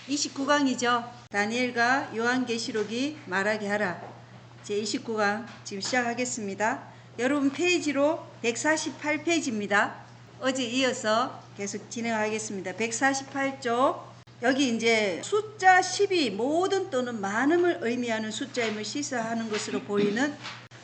29강이죠. 다니엘과 요한계시록이 말하게 하라. 제 29강 지금 시작하겠습니다. 여러분 페이지로 148페이지입니다. 어제 이어서 계속 진행하겠습니다. 148쪽. 여기 이제 숫자 10이 모든 또는 많음을 의미하는 숫자임을 시사하는 것으로 보이는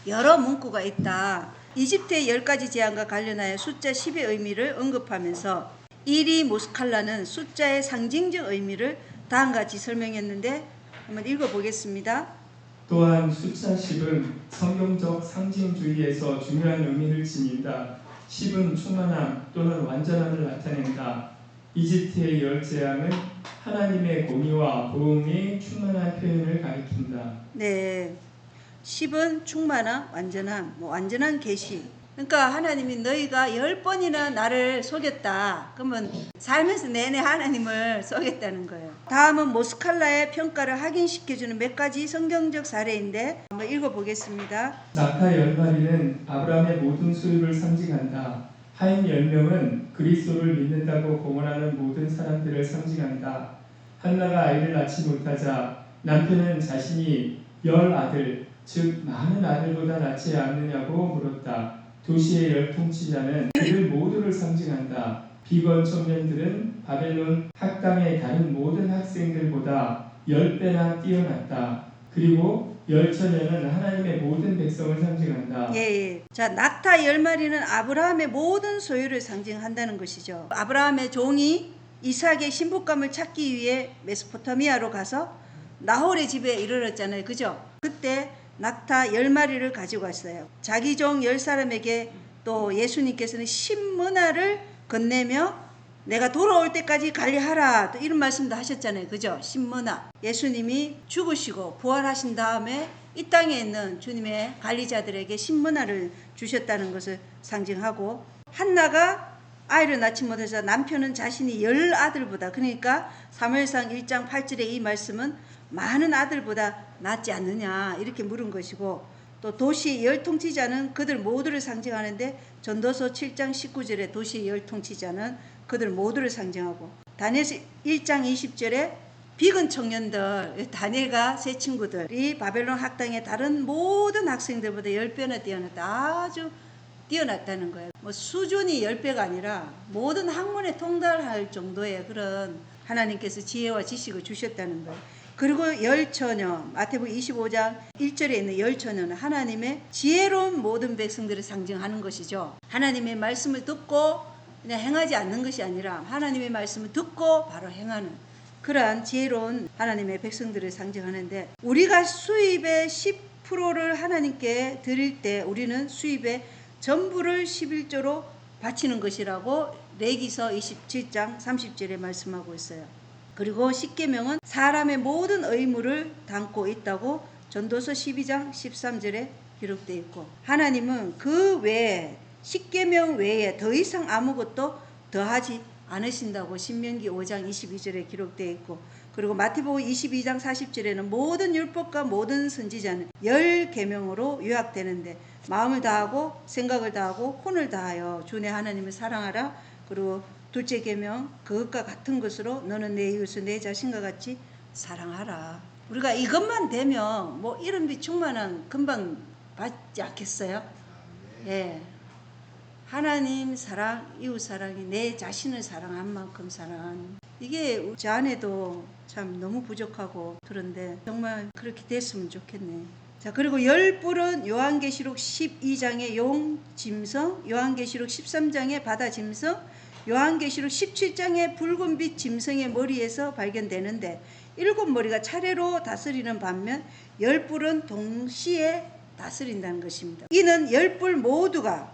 여러 문구가 있다. 이집트의 10가지 재앙과 관련하여 숫자 10의 의미를 언급하면서 이리 모스칼라는 숫자의 상징적 의미를 다음과 같이 설명했는데 한번 읽어보겠습니다. 또한 숫자 10은 성경적 상징주의에서 중요한 의미를 지닌다. 10은 충만함 또는 완전함을 나타낸다. 이집트의 10재앙은 하나님의 공의와 보응이 충만한 표현을 가리킨다. 네, 10은 충만함, 완전함, 완전한 계시. 그러니까 하나님이 너희가 10번이나 나를 속였다. 그러면 살면서 내내 하나님을 속였다는 거예요. 다음은 모스칼라의 평가를 확인시켜주는 몇 가지 성경적 사례인데 한번 읽어보겠습니다. 낙타 10마리는 아브라함의 모든 소유를 상징한다. 하인 10명은 그리스도를 믿는다고 공언하는 모든 사람들을 상징한다. 한나가 아이를 낳지 못하자 남편은 자신이 10아들, 즉 많은 아들보다 낫지 않느냐고 물었다. 도시의 10통치자는 그들 모두를 상징한다. 비건 청년들은 바벨론 학당의 다른 모든 학생들보다 10배나 뛰어났다. 그리고 10처녀는 하나님의 모든 백성을 상징한다. 예. 자, 낙타 10마리는 아브라함의 모든 소유를 상징한다는 것이죠. 아브라함의 종이 이삭의 신부감을 찾기 위해 메소포타미아로 가서 나홀의 집에 이르렀잖아요. 그죠? 그때 낙타 10마리를 가지고 왔어요. 자기 종 10사람에게 또 예수님께서는 10문화를 건네며 내가 돌아올 때까지 관리하라, 또 이런 말씀도 하셨잖아요. 그죠? 10문화. 예수님이 죽으시고 부활하신 다음에 이 땅에 있는 주님의 관리자들에게 10문화를 주셨다는 것을 상징하고, 한나가 아이를 낳지 못해서 남편은 자신이 10아들보다, 그러니까 사무엘상 1장 8절의 이 말씀은 많은 아들보다 낫지 않느냐 이렇게 물은 것이고, 또 도시 10통치자는 그들 모두를 상징하는데 전도서 7장 19절에 도시 10통치자는 그들 모두를 상징하고, 다니엘서 1장 20절에 비근 청년들, 다니엘과 세 친구들이 바벨론 학당의 다른 모든 학생들보다 10배나 뛰어났다. 아주 뛰어났다는 거예요. 수준이 10배가 아니라 모든 학문에 통달할 정도의 그런 하나님께서 지혜와 지식을 주셨다는 거예요. 그리고 10처녀, 마태복음 25장 1절에 있는 10처녀는 하나님의 지혜로운 모든 백성들을 상징하는 것이죠. 하나님의 말씀을 듣고 그냥 행하지 않는 것이 아니라 하나님의 말씀을 듣고 바로 행하는 그러한 지혜로운 하나님의 백성들을 상징하는데, 우리가 수입의 10%를 하나님께 드릴 때 우리는 수입의 전부를 11조로 바치는 것이라고 레위기서 27장 30절에 말씀하고 있어요. 그리고 십계명은 사람의 모든 의무를 담고 있다고 전도서 12장 13절에 기록되어 있고, 하나님은 그 외에 십계명 외에 더 이상 아무것도 더하지 않으신다고 신명기 5장 22절에 기록되어 있고, 그리고 마태복음 22장 40절에는 모든 율법과 모든 선지자는 10계명으로 요약되는데, 마음을 다하고 생각을 다하고 혼을 다하여 주 내 하나님을 사랑하라. 그리고 둘째 계명, 그것과 같은 것으로 너는 내 이웃을 내 자신과 같이 사랑하라. 우리가 이것만 되면 이런 빛 충만한 금방 받지 않겠어요? 예. 하나님 사랑, 이웃 사랑이 내 자신을 사랑한 만큼 사랑하는, 이게 저 안에도 참 너무 부족하고 그런데 정말 그렇게 됐으면 좋겠네. 자, 그리고 10뿔은 요한계시록 12장의 용 짐승, 요한계시록 13장의 바다 짐승, 요한계시록 17장의 붉은 빛 짐승의 머리에서 발견되는데, 7머리가 차례로 다스리는 반면 10뿔은 동시에 다스린다는 것입니다. 이는 10뿔 모두가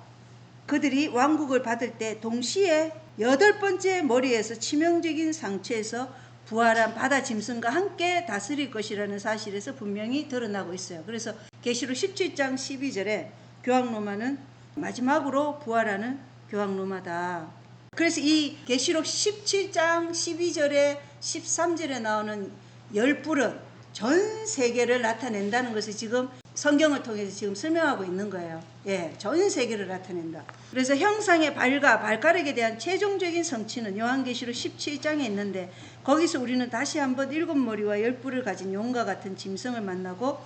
그들이 왕국을 받을 때 동시에 8번째 머리에서 치명적인 상처에서 부활한 바다 짐승과 함께 다스릴 것이라는 사실에서 분명히 드러나고 있어요. 그래서 계시록 17장 12절에 교황로마는 마지막으로 부활하는 교황로마다. 그래서 이 계시록 17장 12절에 13절에 나오는 10뿔은 전 세계를 나타낸다는 것을 지금 성경을 통해서 지금 설명하고 있는 거예요. 예, 전 세계를 나타낸다. 그래서 형상의 발과 발가락에 대한 최종적인 성취는 요한계시록 17장에 있는데 거기서 우리는 다시 한번 7머리와 10뿔을 가진 용과 같은 짐승을 만나고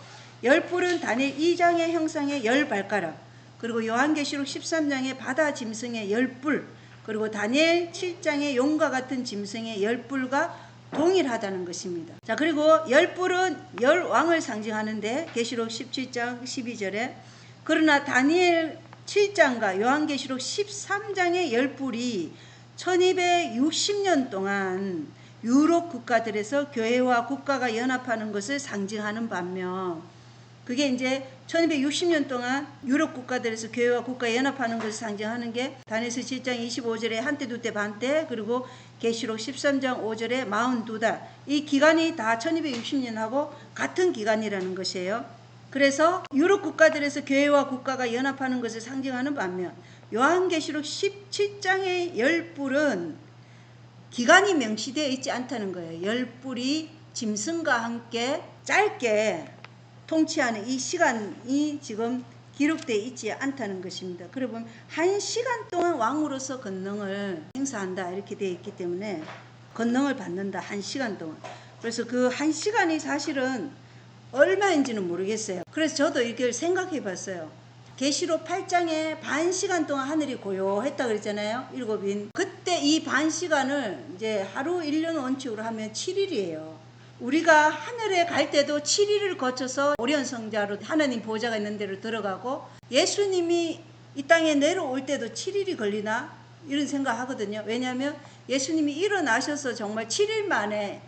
10뿔은 다니엘 2장의 형상의 10발가락, 그리고 요한계시록 13장의 바다 짐승의 10뿔, 그리고 다니엘 7장의 용과 같은 짐승의 10뿔과 동일하다는 것입니다. 자, 그리고 10뿔은 10왕을 상징하는데 계시록 17장 12절에 그러나 다니엘 7장과 요한계시록 13장의 10뿔이 1260년 동안 유럽 국가들에서 교회와 국가가 연합하는 것을 상징하는 반면 그게 이제 1260년 동안 유럽 국가들에서 교회와 국가가 연합하는 것을 상징하는 게 다니엘서 7장 25절에 한때 두때 반때, 그리고 계시록 13장 5절에 42달, 이 기간이 다 1260년하고 같은 기간이라는 것이에요. 그래서 유럽 국가들에서 교회와 국가가 연합하는 것을 상징하는 반면 요한계시록 17장의 10뿔은 기간이 명시되어 있지 않다는 거예요. 10뿔이 짐승과 함께 짧게 통치하는 이 시간이 지금 기록되어 있지 않다는 것입니다. 그래 보면 1시간 동안 왕으로서 권능을 행사한다 이렇게 되어 있기 때문에 권능을 받는다 1시간 동안. 그래서 그 1시간이 사실은 얼마인지는 모르겠어요. 그래서 저도 이걸 생각해 봤어요. 계시록 8장에 반 시간 동안 하늘이 고요했다 그랬잖아요. 7인. 그때 이 반 시간을 이제 하루 1년 원칙으로 하면 7일이에요. 우리가 하늘에 갈 때도 7일을 거쳐서 오리온 성자로 하나님 보좌가 있는 데로 들어가고 예수님이 이 땅에 내려올 때도 7일이 걸리나? 이런 생각 하거든요. 왜냐하면 예수님이 일어나셔서 정말 7일 만에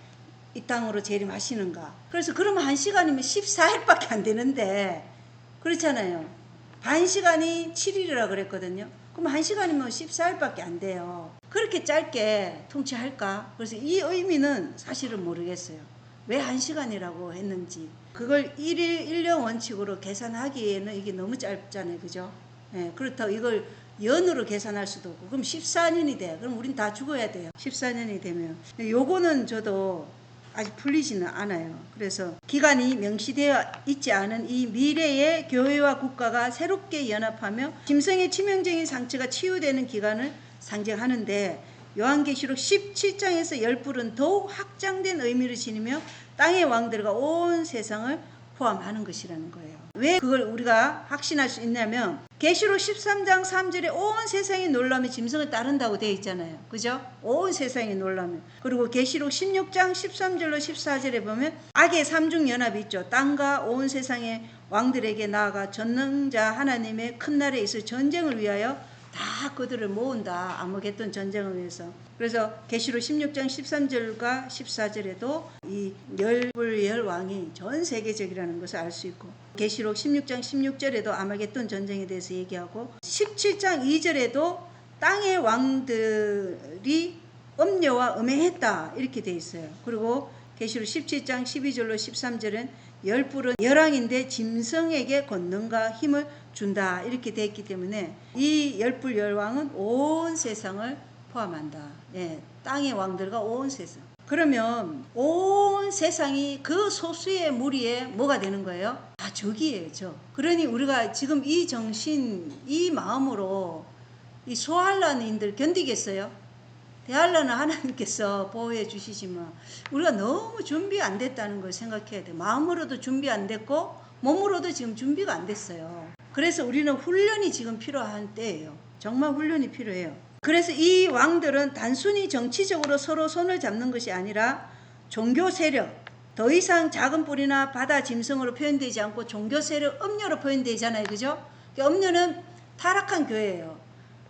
이 땅으로 재림하시는가. 그래서 그러면 1시간이면 14일밖에 안 되는데 그렇잖아요. 반 시간이 7일이라 그랬거든요. 그럼 1시간이면 14일밖에 안 돼요. 그렇게 짧게 통치할까? 그래서 이 의미는 사실은 모르겠어요. 왜 1시간이라고 했는지. 그걸 1일 1년 원칙으로 계산하기에는 이게 너무 짧잖아요. 그죠? 예, 그렇다고 이걸 연으로 계산할 수도 없고. 그럼 14년이 돼. 그럼 우린 다 죽어야 돼요. 14년이 되면. 요거는 저도 아직 풀리지는 않아요. 그래서 기간이 명시되어 있지 않은 이 미래의 교회와 국가가 새롭게 연합하며 짐승의 치명적인 상처가 치유되는 기간을 상징하는데 요한계시록 17장에서 10뿔은 더욱 확장된 의미를 지니며 땅의 왕들과 온 세상을 포함하는 것이라는 거예요. 왜 그걸 우리가 확신할 수 있냐면 계시록 13장 3절에 온 세상이 놀라며 짐승을 따른다고 되어 있잖아요. 그죠? 온 세상이 놀라며. 그리고 계시록 16장 13절로 14절에 보면 악의 삼중연합이 있죠. 땅과 온 세상의 왕들에게 나아가 전능자 하나님의 큰 날에 있을 전쟁을 위하여 다 그들을 모은다. 아무개돈 전쟁을 위해서. 그래서 계시록 16장 13절과 14절에도 이 열불 열왕이 전 세계적이라는 것을 알 수 있고 계시록 16장 16절에도 아마겟돈 전쟁에 대해서 얘기하고 17장 2절에도 땅의 왕들이 음녀와 음행했다 이렇게 돼 있어요. 그리고 계시록 17장 12절로 13절은 열불은 열왕인데 짐승에게 권능과 힘을 준다 이렇게 되어 있기 때문에 이 열불 열왕은 온 세상을 포함한다. 예, 땅의 왕들과 온 세상. 그러면 온 세상이 그 소수의 무리에 뭐가 되는 거예요? 다 적이에요. 적. 그러니 우리가 지금 이 정신, 이 마음으로 이 소환란인들 견디겠어요? 대환란은 하나님께서 보호해 주시지만 우리가 너무 준비 안 됐다는 걸 생각해야 돼요. 마음으로도 준비 안 됐고 몸으로도 지금 준비가 안 됐어요. 그래서 우리는 훈련이 지금 필요한 때예요. 정말 훈련이 필요해요. 그래서 이 왕들은 단순히 정치적으로 서로 손을 잡는 것이 아니라 종교 세력, 더 이상 작은 뿔이나 바다 짐승으로 표현되지 않고 종교 세력, 음료로 표현되잖아요. 그죠? 음료는 타락한 교회예요.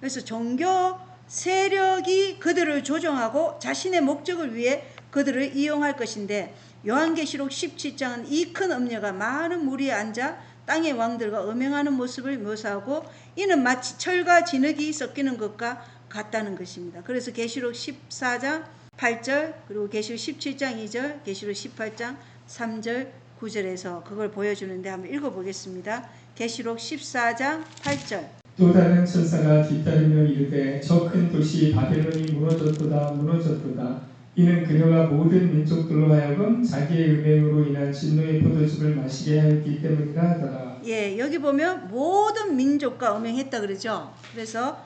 그래서 종교 세력이 그들을 조종하고 자신의 목적을 위해 그들을 이용할 것인데 요한계시록 17장은 이 큰 음녀가 많은 무리에 앉아 땅의 왕들과 음행하는 모습을 묘사하고 이는 마치 철과 진흙이 섞이는 것과 같다는 것입니다. 그래서 계시록 14장 8절 그리고 계시록 17장 2절 계시록 18장 3절 9절에서 그걸 보여주는데 한번 읽어보겠습니다. 계시록 14장 8절 또 다른 천사가 뒤따르며 이르되 저 큰 도시 바벨론이 무너졌도다 무너졌도다 이는 그녀가 모든 민족들로 하여금 자기의 음행으로 인한 진노의 포도즙을 마시게 하였기 때문이라 하더라. 예, 여기 보면 모든 민족과 음행했다 그러죠. 그래서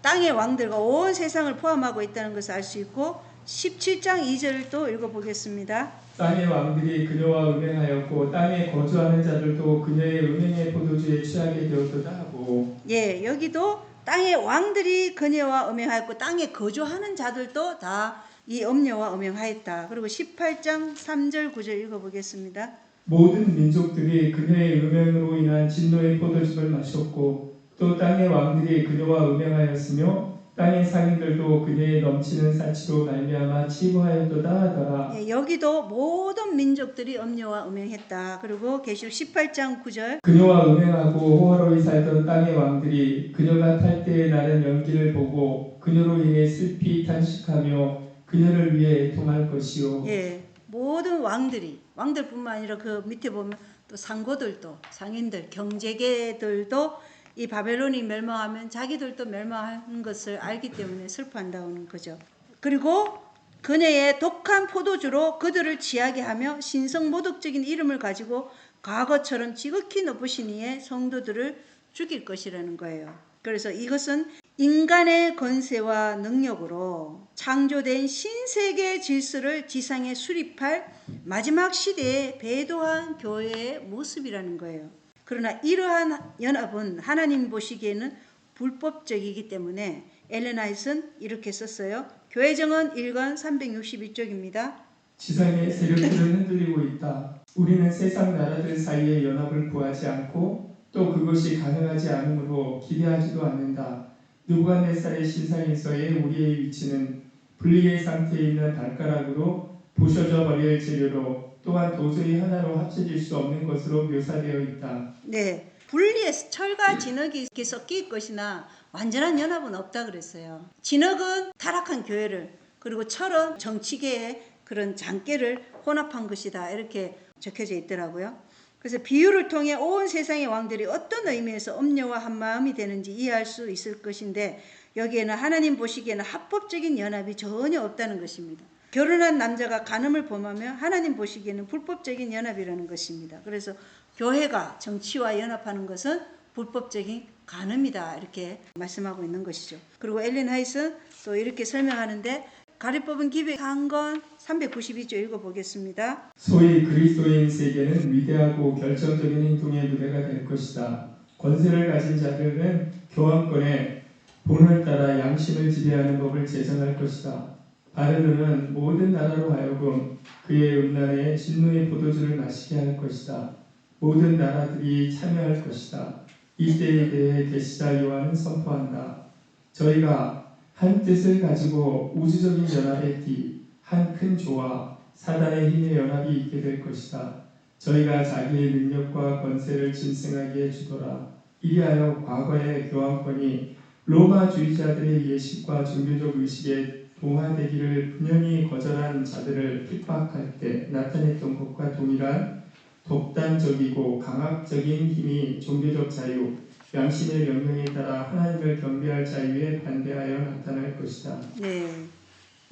땅의 왕들과 온 세상을 포함하고 있다는 것을 알 수 있고 17장 2절도 읽어보겠습니다. 땅의 왕들이 그녀와 음행하였고 땅에 거주하는 자들도 그녀의 음행의 포도주에 취하게 되었도다 하고 예, 여기도 땅의 왕들이 그녀와 음행하였고 땅에 거주하는 자들도 다 이 음녀와 음행하였다. 그리고 18장 3절 9절 읽어보겠습니다. 모든 민족들이 그녀의 음행으로 인한 진노의 포도즙을 마셨고 또 땅의 왕들이 그녀와 음행하였으며 땅의 상인들도 그녀의 넘치는 사치로 말미암아 치부하였도다 하더라. 예, 여기도 모든 민족들이 음녀와 음행했다. 그리고 계시록 18장 9절 그녀와 음행하고 호화로이 살던 땅의 왕들이 그녀가 탈 때에 나는 연기를 보고 그녀로 인해 슬피 탄식하며 그녀를 위해 애통할 것이요. 예, 모든 왕들뿐만 아니라 그 밑에 보면 또 상고들도 상인들 경제계들도 이 바벨론이 멸망하면 자기들도 멸망하는 것을 알기 때문에 슬퍼한다는 거죠. 그리고 그녀의 독한 포도주로 그들을 취하게 하며 신성모독적인 이름을 가지고 과거처럼 지극히 높으신 이의 성도들을 죽일 것이라는 거예요. 그래서 이것은 인간의 권세와 능력으로 창조된 신세계 질서를 지상에 수립할 마지막 시대에 배도한 교회의 모습이라는 거예요. 그러나 이러한 연합은 하나님 보시기에는 불법적이기 때문에 엘렌 화이트는 이렇게 썼어요. 교회정언 1권 362쪽입니다. 지상의 세력들은 흔들리고 있다. 우리는 세상 나라들 사이의 연합을 구하지 않고 또 그것이 가능하지 않으므로 기대하지도 않는다. 느부갓네살의 신상에서의 우리의 위치는 분리의 상태에 있는 발가락으로 부셔져 버릴 재료로 또한 도저히 하나로 합쳐질 수 없는 것으로 묘사되어 있다. 네, 분리해서 철과 진흙이 이렇게 섞일 것이나 완전한 연합은 없다 그랬어요. 진흙은 타락한 교회를, 그리고 철은 정치계의 그런 장깨를 혼합한 것이다 이렇게 적혀져 있더라고요. 그래서 비유를 통해 온 세상의 왕들이 어떤 의미에서 음녀와 한 마음이 되는지 이해할 수 있을 것인데, 여기에는 하나님 보시기에는 합법적인 연합이 전혀 없다는 것입니다. 결혼한 남자가 간음을 범하면 하나님 보시기에는 불법적인 연합이라는 것입니다. 그래서 교회가 정치와 연합하는 것은 불법적인 간음이다 이렇게 말씀하고 있는 것이죠. 그리고 엘렌 화이트는 또 이렇게 설명하는데, 가리 뽑은 기백 3권 392조 읽어보겠습니다. 소위 그리스도인 세계는 위대하고 결정적인 행동의 무대가 될 것이다. 권세를 가진 자들은 교황권의 본을 따라 양심을 지배하는 법을 제정할 것이다. 바르르는 모든 나라로 하여금 그의 음란에 진노의 포도주를 마시게 할 것이다. 모든 나라들이 참여할 것이다. 이 때에 대해 계시자 요한은 선포한다. 저희가 한 뜻을 가지고 우주적인 연합의 띠, 한 큰 조와 사단의 힘의 연합이 있게 될 것이다. 저희가 자기의 능력과 권세를 짐승하게 주더라. 이리하여 과거의 교황권이 로마주의자들의 예식과 종교적 의식에 동화되기를 분연히 거절한 자들을 핍박할 때 나타냈던 것과 동일한 독단적이고 강압적인 힘이 종교적 자유, 양심의 명령에 따라 하나님을 경배할 자유에 반대하여 나타날 것이다. 네,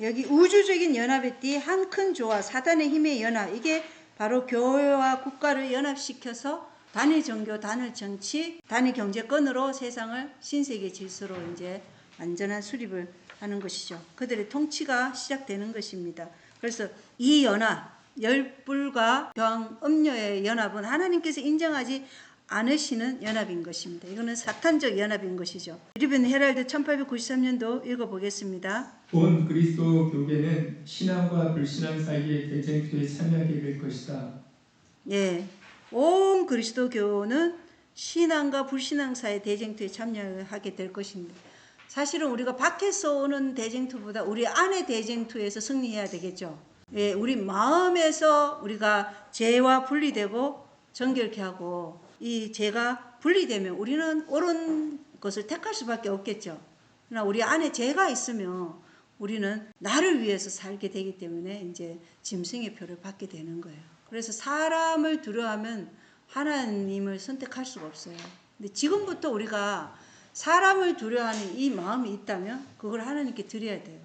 여기 우주적인 연합의 띠, 한 큰 조와 사단의 힘의 연합, 이게 바로 교회와 국가를 연합시켜서 단일 종교, 단일 정치, 단일 경제권으로 세상을 신세계 질서로 이제 완전한 수립을 하는 것이죠. 그들의 통치가 시작되는 것입니다. 그래서 이 연합, 열불과 교황 음녀의 연합은 하나님께서 인정하지 않으시는 연합인 것입니다. 이거는 사탄적 연합인 것이죠. 리벤 헤랄드 1893년도 읽어보겠습니다. 온 그리스도 교계는 신앙과 불신앙 사이의 대쟁투에 참여하게 될 것이다. 예, 온 그리스도교는 신앙과 불신앙 사이의 대쟁투에 참여하게 될 것입니다. 사실은 우리가 밖에서 오는 대쟁투보다 우리 안의 대쟁투에서 승리해야 되겠죠. 예, 우리 마음에서 우리가 죄와 분리되고 정결케 하고, 이 죄가 분리되면 우리는 옳은 것을 택할 수밖에 없겠죠. 그러나 우리 안에 죄가 있으면 우리는 나를 위해서 살게 되기 때문에 이제 짐승의 표를 받게 되는 거예요. 그래서 사람을 두려워하면 하나님을 선택할 수가 없어요. 근데 지금부터 우리가 사람을 두려워하는 이 마음이 있다면 그걸 하나님께 드려야 돼요.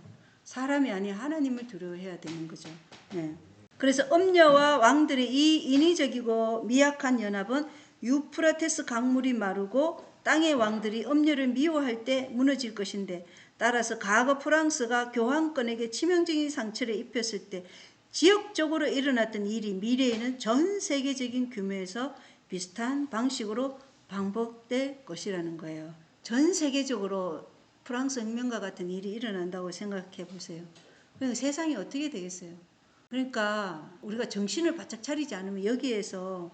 사람이 아닌 하나님을 두려워해야 되는 거죠. 네. 그래서 음녀와 왕들의 이 인위적이고 미약한 연합은 유프라테스 강물이 마르고 땅의 왕들이 음녀를 미워할 때 무너질 것인데, 따라서 과거 프랑스가 교황권에게 치명적인 상처를 입혔을 때 지역적으로 일어났던 일이 미래에는 전 세계적인 규모에서 비슷한 방식으로 반복될 것이라는 거예요. 전 세계적으로 프랑스 혁명과 같은 일이 일어난다고 생각해 보세요. 그러니까 세상이 어떻게 되겠어요? 그러니까 우리가 정신을 바짝 차리지 않으면 여기에서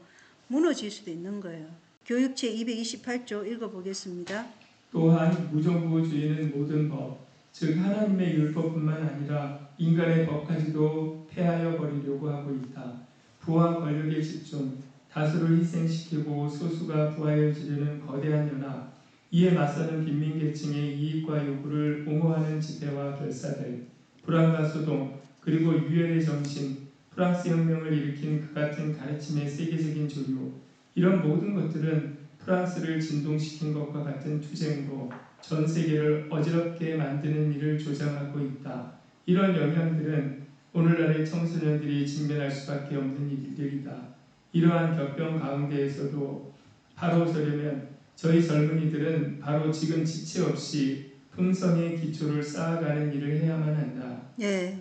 무너질 수도 있는 거예요. 교육체 228조 읽어보겠습니다. 또한 무정부주의는 모든 법, 즉 하나님의 율법뿐만 아니라 인간의 법까지도 폐하여 버리려고 하고 있다. 부와 권력의 집중, 다수를 희생시키고 소수가 부하여지려는 거대한 연합, 이에 맞서는 빈민계층의 이익과 요구를 옹호하는 집회와 결사들, 불안과 소동, 그리고 유혈의 정신, 프랑스 혁명을 일으킨 그 같은 가르침의 세계적인 조류, 이런 모든 것들은 프랑스를 진동시킨 것과 같은 투쟁으로 전 세계를 어지럽게 만드는 일을 조장하고 있다. 이런 영향들은 오늘날의 청소년들이 직면할 수밖에 없는 일들이다. 이러한 격변 가운데에서도 바로 서려면 저희 젊은이들은 바로 지금 지체 없이 품성의 기초를 쌓아가는 일을 해야만 한다. 예.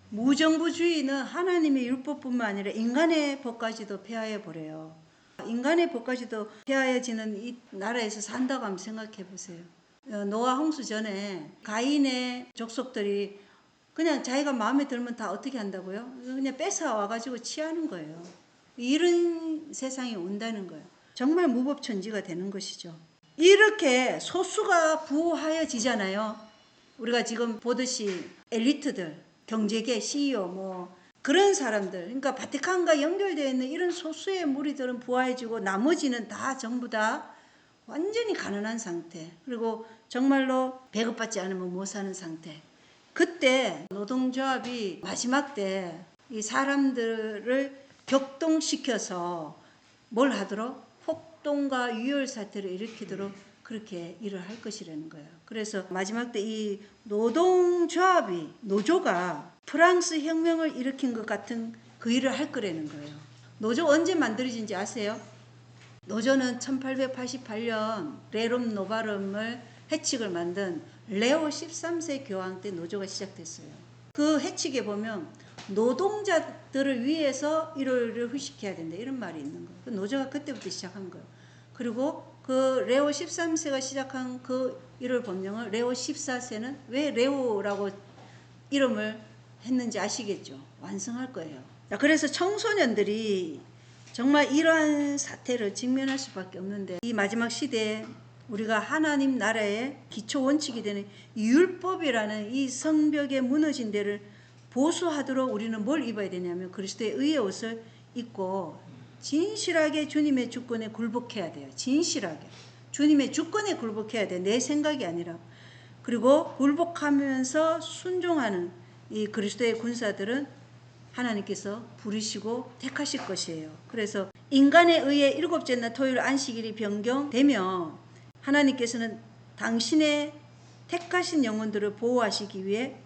무정부주의는 하나님의 율법뿐만 아니라 인간의 법까지도 폐하해 버려요. 인간의 법까지도 폐하여지는 이 나라에서 산다고 한번 생각해 보세요. 노아 홍수 전에 가인의 족속들이 그냥 자기가 마음에 들면 다 어떻게 한다고요? 그냥 뺏어 와가지고 취하는 거예요. 이런 세상이 온다는 거예요. 정말 무법천지가 되는 것이죠. 이렇게 소수가 부하여지잖아요. 우리가 지금 보듯이 엘리트들, 경제계 CEO 그런 사람들, 그러니까 바티칸과 연결되어 있는 이런 소수의 무리들은 부하해지고 나머지는 다 전부 다 완전히 가난한 상태, 그리고 정말로 배급받지 않으면 못 사는 상태. 그때 노동조합이 마지막 때 이 사람들을 격동시켜서 뭘 하도록 폭동과 유혈 사태를 일으키도록 그렇게 일을 할 것이라는 거예요. 그래서 마지막 때 이 노동조합이, 노조가 프랑스 혁명을 일으킨 것 같은 그 일을 할 거라는 거예요. 노조 언제 만들어진지 아세요? 노조는 1888년 레롬 노바름을 해칙을 만든 레오 13세 교황 때 노조가 시작됐어요. 그 해칙에 보면 노동자들을 위해서 일요일을 휴식해야 된다 이런 말이 있는 거예요. 그 노조가 그때부터 시작한 거예요. 그리고 그 레오 13세가 시작한 그 일요일 법령을 레오 14세는 왜 레오라고 이름을 했는지 아시겠죠? 완성할 거예요. 그래서 청소년들이 정말 이러한 사태를 직면할 수밖에 없는데, 이 마지막 시대에 우리가 하나님 나라의 기초 원칙이 되는 율법이라는 이 성벽에 무너진 데를 보수하도록 우리는 뭘 입어야 되냐면 그리스도의 의의 옷을 입고 진실하게 주님의 주권에 굴복해야 돼요. 진실하게 주님의 주권에 굴복해야 돼. 내 생각이 아니라. 그리고 굴복하면서 순종하는 이 그리스도의 군사들은 하나님께서 부르시고 택하실 것이에요. 그래서 인간에 의해 일곱째 날 토요일 안식일이 변경되며 하나님께서는 당신의 택하신 영혼들을 보호하시기 위해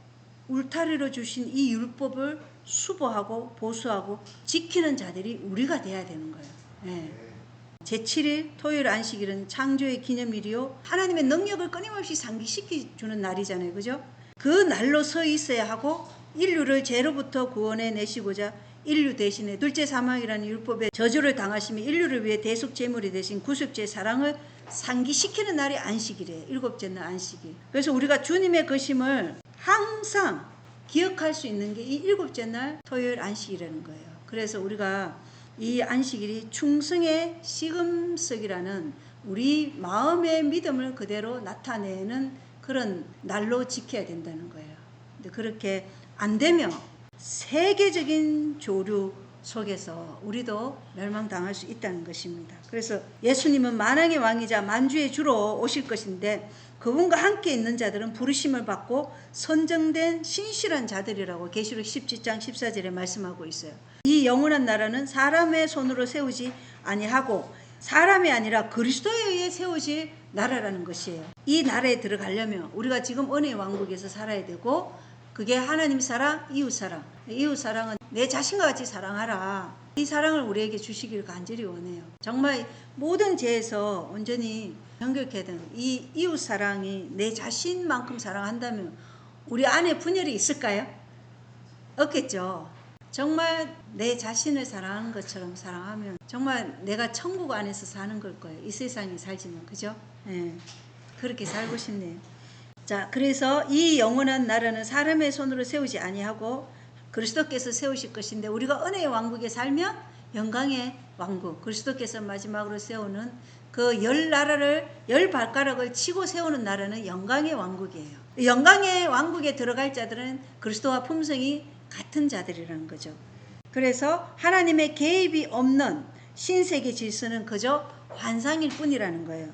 울타리로 주신 이 율법을 수보하고 보수하고 지키는 자들이 우리가 돼야 되는 거예요. 네. 제7일 토요일 안식일은 창조의 기념일이요, 하나님의 능력을 끊임없이 상기시켜주는 날이잖아요. 그죠? 그 날로 서 있어야 하고 인류를 죄로부터 구원해 내시고자 인류 대신에 둘째 사망이라는 율법의 저주를 당하시며 인류를 위해 대속 제물이 되신 구속주의 사랑을 상기시키는 날이 안식일이에요. 일곱째 날 안식일. 그래서 우리가 주님의 거심을 항상 기억할 수 있는 게 이 일곱째 날 토요일 안식이라는 거예요. 그래서 우리가 이 안식일이 충성의 시금석이라는 우리 마음의 믿음을 그대로 나타내는 그런 날로 지켜야 된다는 거예요. 근데 그렇게 안 되면 세계적인 조류 속에서 우리도 멸망당할 수 있다는 것입니다. 그래서 예수님은 만왕의 왕이자 만주의 주로 오실 것인데 그분과 함께 있는 자들은 부르심을 받고 선정된 신실한 자들이라고 계시록 17장 14절에 말씀하고 있어요. 이 영원한 나라는 사람의 손으로 세우지 아니하고 사람이 아니라 그리스도에 의해 세우질 나라라는 것이에요. 이 나라에 들어가려면 우리가 지금 은혜의 왕국에서 살아야 되고 그게 하나님 사랑, 이웃 사랑. 이웃 사랑은 내 자신과 같이 사랑하라. 이 사랑을 우리에게 주시길 간절히 원해요. 정말 모든 죄에서 온전히 정결케 된 이 이웃 사랑이 내 자신만큼 사랑한다면 우리 안에 분열이 있을까요? 없겠죠. 정말 내 자신을 사랑하는 것처럼 사랑하면 정말 내가 천국 안에서 사는 걸 거예요. 이 세상에 살지만, 그죠? 예. 그렇게 살고 싶네요. 자, 그래서 이 영원한 나라는 사람의 손으로 세우지 아니하고 그리스도께서 세우실 것인데, 우리가 은혜의 왕국에 살면 영광의 왕국, 그리스도께서 마지막으로 세우는 그 열 나라를, 열 발가락을 치고 세우는 나라는 영광의 왕국이에요. 영광의 왕국에 들어갈 자들은 그리스도와 품성이 같은 자들이라는 거죠. 그래서 하나님의 개입이 없는 신세계 질서는 그저 환상일 뿐이라는 거예요.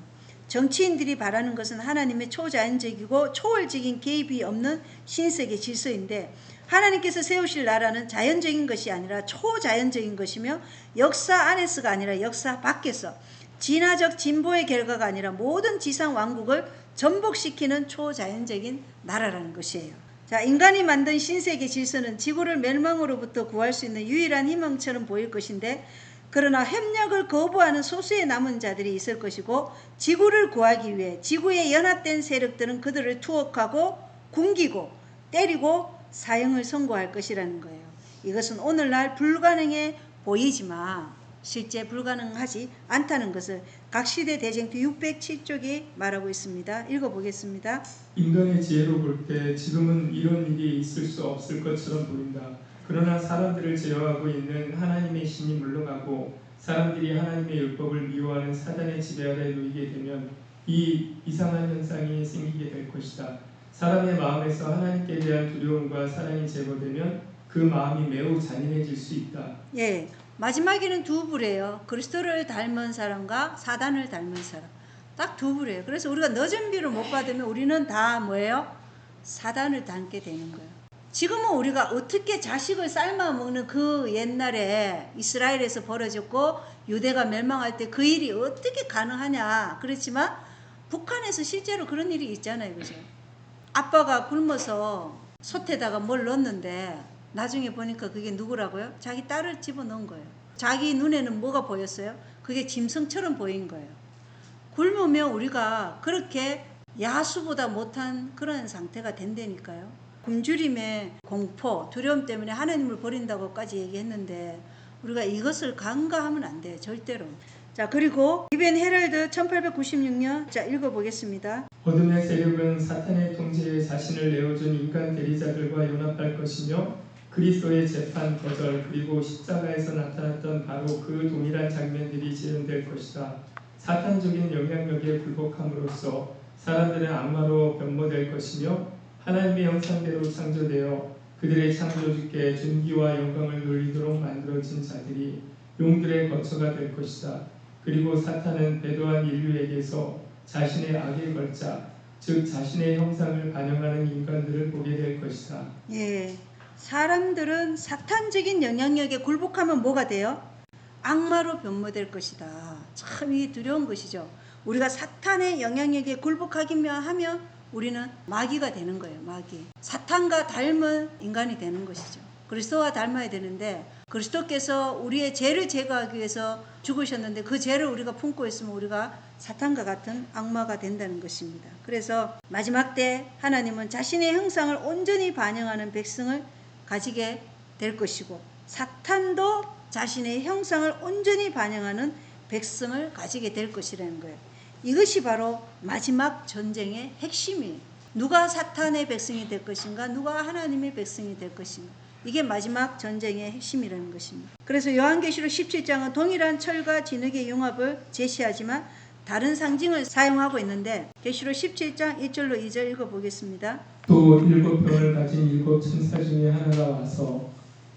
정치인들이 바라는 것은 하나님의 초자연적이고 초월적인 개입이 없는 신세계 질서인데, 하나님께서 세우실 나라는 자연적인 것이 아니라 초자연적인 것이며, 역사 안에서가 아니라 역사 밖에서, 진화적 진보의 결과가 아니라 모든 지상 왕국을 전복시키는 초자연적인 나라라는 것이에요. 자, 인간이 만든 신세계 질서는 지구를 멸망으로부터 구할 수 있는 유일한 희망처럼 보일 것인데, 그러나 협력을 거부하는 소수의 남은 자들이 있을 것이고, 지구를 구하기 위해 지구의 연합된 세력들은 그들을 투옥하고 굶기고 때리고 사형을 선고할 것이라는 거예요. 이것은 오늘날 불가능해 보이지만 실제 불가능하지 않다는 것을 각시대 대쟁투 607쪽이 말하고 있습니다. 읽어보겠습니다. 인간의 지혜로 볼 때 지금은 이런 일이 있을 수 없을 것처럼 보인다. 그러나 사람들을 제어하고 있는 하나님의 신이 물러가고 사람들이 하나님의 율법을 미워하는 사단의 지배 아래 놓이게 되면 이 이상한 현상이 생기게 될 것이다. 사람의 마음에서 하나님께 대한 두려움과 사랑이 제거되면 그 마음이 매우 잔인해질 수 있다. 예, 마지막에는 두 부류예요. 그리스도를 닮은 사람과 사단을 닮은 사람. 딱 두 부류예요. 그래서 우리가 늦은 비를 못 받으면 우리는 다 뭐예요? 사단을 닮게 되는 거예요. 지금은 우리가 어떻게 자식을 삶아 먹는 그 옛날에 이스라엘에서 벌어졌고 유대가 멸망할 때 그 일이 어떻게 가능하냐. 그렇지만 북한에서 실제로 그런 일이 있잖아요. 그죠? 아빠가 굶어서 솥에다가 뭘 넣었는데 나중에 보니까 그게 누구라고요? 자기 딸을 집어넣은 거예요. 자기 눈에는 뭐가 보였어요? 그게 짐승처럼 보인 거예요. 굶으면 우리가 그렇게 야수보다 못한 그런 상태가 된다니까요. 굶주림의 공포, 두려움 때문에 하나님을 버린다고까지 얘기했는데 우리가 이것을 간과하면 안 돼요. 절대로. 자, 그리고 이벤 헤럴드 1896년 자 읽어보겠습니다. 어둠의 세력은 사탄의 통제에 자신을 내어준 인간 대리자들과 연합할 것이며 그리스도의 재판 거절 그리고 십자가에서 나타났던 바로 그 동일한 장면들이 재현될 것이다. 사탄적인 영향력에 굴복함으로써 사람들은 악마로 변모될 것이며 하나님의 형상대로 창조되어 그들의 창조주께 존귀와 영광을 돌리도록 만들어진 자들이 용들의 거처가 될 것이다. 그리고 사탄은 배도한 인류에게서 자신의 악의 걸자, 즉 자신의 형상을 반영하는 인간들을 보게 될 것이다. 예, 사람들은 사탄적인 영향력에 굴복하면 뭐가 돼요? 악마로 변모될 것이다. 참 이 두려운 것이죠. 우리가 사탄의 영향력에 굴복하기만 하면 우리는 마귀가 되는 거예요. 마귀. 사탄과 닮은 인간이 되는 것이죠. 그리스도와 닮아야 되는데 그리스도께서 우리의 죄를 제거하기 위해서 죽으셨는데 그 죄를 우리가 품고 있으면 우리가 사탄과 같은 악마가 된다는 것입니다. 그래서 마지막 때 하나님은 자신의 형상을 온전히 반영하는 백성을 가지게 될 것이고 사탄도 자신의 형상을 온전히 반영하는 백성을 가지게 될 것이라는 거예요. 이것이 바로 마지막 전쟁의 핵심이에요. 누가 사탄의 백성이 될 것인가, 누가 하나님의 백성이 될 것인가. 이게 마지막 전쟁의 핵심이라는 것입니다. 그래서 요한계시록 17장은 동일한 철과 진흙의 융합을 제시하지만 다른 상징을 사용하고 있는데 계시록 17장 1절로 2절 읽어보겠습니다. 또 일곱 병을 가진 일곱 천사 중에 하나가 와서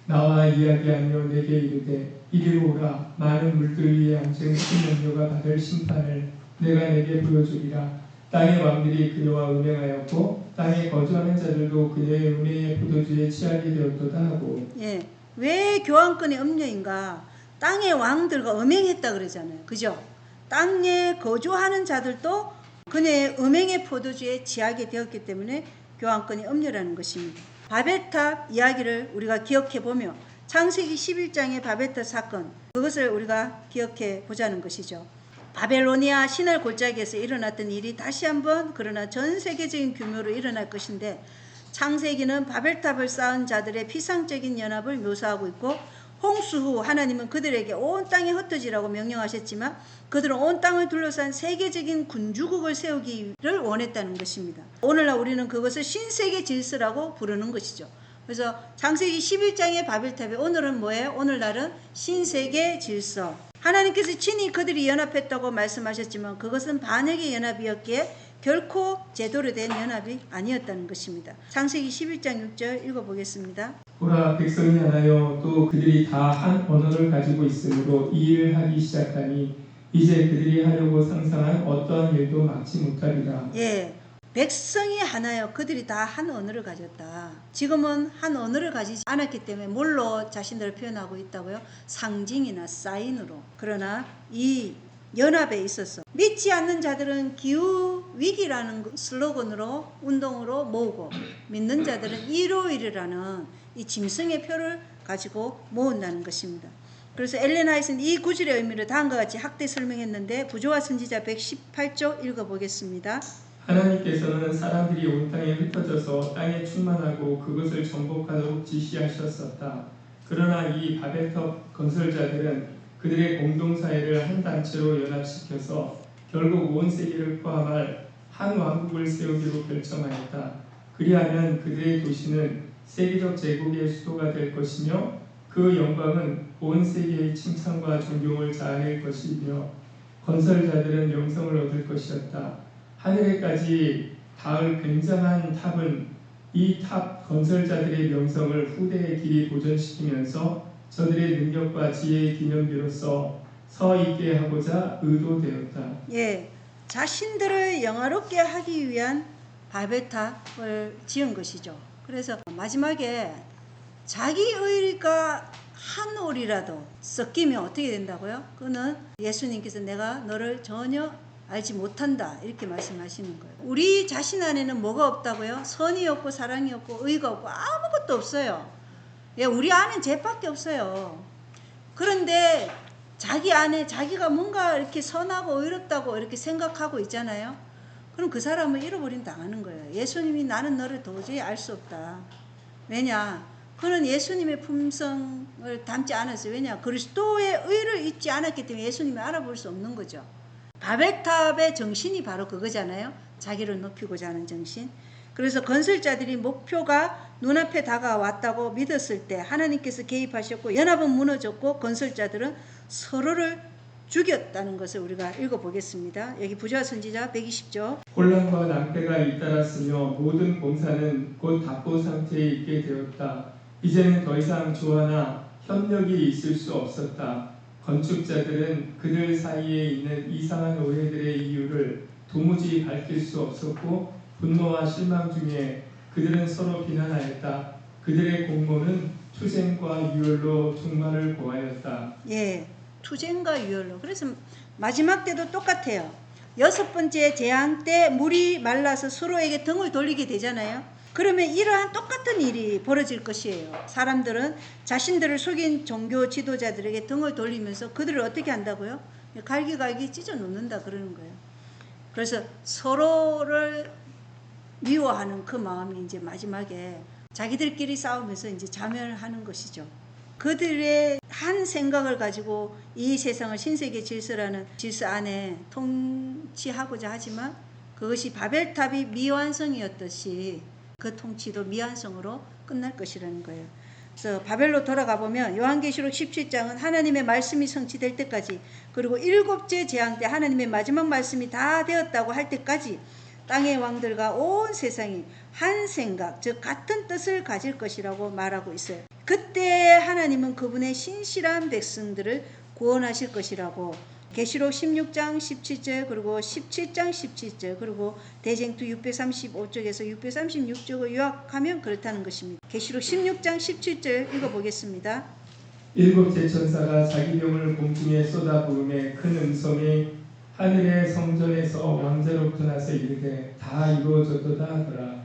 나와 이야기하며 내게 이르되 이리로 오라. 많은 물들 위에 앉은 큰 염료가 받을 심판을 내가 내게 보여주리라. 땅의 왕들이 그녀와 음행하였고 땅에 거주하는 자들도 그녀의 음행의 포도주에 취하게 되었도다 하고. 예, 왜 교환권의 음녀인가? 땅의 왕들과 음행했다 그러잖아요. 그죠? 땅에 거주하는 자들도 그녀의 음행의 포도주에 취하게 되었기 때문에 교환권이 음녀라는 것입니다. 바벨탑 이야기를 우리가 기억해 보며 창세기 11장의 바벨탑 사건, 그것을 우리가 기억해 보자는 것이죠. 바벨로니아 신할 골짜기에서 일어났던 일이 다시 한번 그러나 전 세계적인 규모로 일어날 것인데, 창세기는 바벨탑을 쌓은 자들의 피상적인 연합을 묘사하고 있고, 홍수 후 하나님은 그들에게 온 땅에 흩어지라고 명령하셨지만 그들은 온 땅을 둘러싼 세계적인 군주국을 세우기를 원했다는 것입니다. 오늘날 우리는 그것을 신세계 질서라고 부르는 것이죠. 그래서 창세기 11장의 바벨탑이 오늘은 뭐예요? 오늘날은 신세계 질서. 하나님께서 친히 그들이 연합했다고 말씀하셨지만 그것은 반역의 연합이었기에 결코 제대로 된 연합이 아니었다는 것입니다. 창세기 11장 6절 읽어보겠습니다. 보라, 백성이 하나요 또 그들이 다 한 언어를 가지고 있으므로 이 일을 하기 시작하니 이제 그들이 하려고 상상한 어떠한 일도 막지 못하리라. 예, 백성이 하나요 그들이 다 한 언어를 가졌다. 지금은 한 언어를 가지지 않았기 때문에 뭘로 자신들을 표현하고 있다고요? 상징이나 사인으로. 그러나 이 연합에 있어서 믿지 않는 자들은 기후위기라는 슬로건으로 운동으로 모으고, 믿는 자들은 일요일이라는 이 짐승의 표를 가지고 모은다는 것입니다. 그래서 엘렌 화이트는 이 구절의 의미를 다음과 같이 학대 설명했는데, 부조와 선지자 118조 읽어보겠습니다. 하나님께서는 사람들이 온 땅에 흩어져서 땅에 충만하고 그것을 정복하도록 지시하셨었다. 그러나 이 바벨탑 건설자들은 그들의 공동사회를 한 단체로 연합시켜서 결국 온 세계를 포함할 한 왕국을 세우기로 결정하였다. 그리하면 그들의 도시는 세계적 제국의 수도가 될 것이며 그 영광은 온 세계의 칭찬과 존경을 자아낼 것이며 건설자들은 명성을 얻을 것이었다. 하늘에까지 닿을 굉장한 탑은 이 탑 건설자들의 명성을 후대에 길이 보존시키면서 저들의 능력과 지혜의 기념비로서 서 있게 하고자 의도되었다. 예, 자신들을 영화롭게 하기 위한 바벨탑을 지은 것이죠. 그래서 마지막에 자기 의가 한 올이라도 섞이면 어떻게 된다고요? 그는 예수님께서 내가 너를 전혀 알지 못한다 이렇게 말씀하시는 거예요. 우리 자신 안에는 뭐가 없다고요? 선이 없고 사랑이 없고 의가 없고 아무것도 없어요. 예, 우리 안엔 죄밖에 없어요. 그런데 자기 안에 자기가 뭔가 이렇게 선하고 의롭다고 이렇게 생각하고 있잖아요. 그럼 그 사람을 잃어버림 당하는 거예요. 예수님이 나는 너를 도저히 알 수 없다. 왜냐? 그는 예수님의 품성을 담지 않았어요. 왜냐? 그리스도의 의를 잊지 않았기 때문에 예수님을 알아볼 수 없는 거죠. 바벨탑의 정신이 바로 그거잖아요. 자기를 높이고자 하는 정신. 그래서 건설자들이 목표가 눈앞에 다가왔다고 믿었을 때 하나님께서 개입하셨고 연합은 무너졌고 건설자들은 서로를 죽였다는 것을 우리가 읽어보겠습니다. 여기 부조와 선지자 120조. 혼란과 낭패가 잇따랐으며 모든 공사는 곧 답보 상태에 있게 되었다. 이제는 더 이상 조화나 협력이 있을 수 없었다. 건축자들은 그들 사이에 있는 이상한 오해들의 이유를 도무지 밝힐 수 없었고 분노와 실망 중에 그들은 서로 비난하였다. 그들의 공모는 투쟁과 유혈로 종말을 보하였다. 예, 투쟁과 유혈로. 그래서 마지막 때도 똑같아요. 6번째 재앙 때 물이 말라서 서로에게 등을 돌리게 되잖아요. 그러면 이러한 똑같은 일이 벌어질 것이에요. 사람들은 자신들을 속인 종교 지도자들에게 등을 돌리면서 그들을 어떻게 한다고요? 갈기갈기 찢어 놓는다 그러는 거예요. 그래서 서로를 미워하는 그 마음이 이제 마지막에 자기들끼리 싸우면서 이제 자멸하는 것이죠. 그들의 한 생각을 가지고 이 세상을 신세계 질서라는 질서 안에 통치하고자 하지만 그것이 바벨탑이 미완성이었듯이 그 통치도 미완성으로 끝날 것이라는 거예요. 그래서 바벨로 돌아가 보면 요한계시록 17장은 하나님의 말씀이 성취될 때까지, 그리고 7째 재앙 때 하나님의 마지막 말씀이 다 되었다고 할 때까지 땅의 왕들과 온 세상이 한 생각, 즉 같은 뜻을 가질 것이라고 말하고 있어요. 그때 하나님은 그분의 신실한 백성들을 구원하실 것이라고 계시록 16장 17절 그리고 17장 17절 그리고 대쟁투 635쪽에서 636쪽을 요약하면 그렇다는 것입니다. 계시록 16장 17절 읽어보겠습니다. 7째 천사가 자기 병을 공중에 쏟아부음에 큰 음성이 하늘의 성전에서 왕자로부터 나서 이르되 다 이루어졌도다 하더라.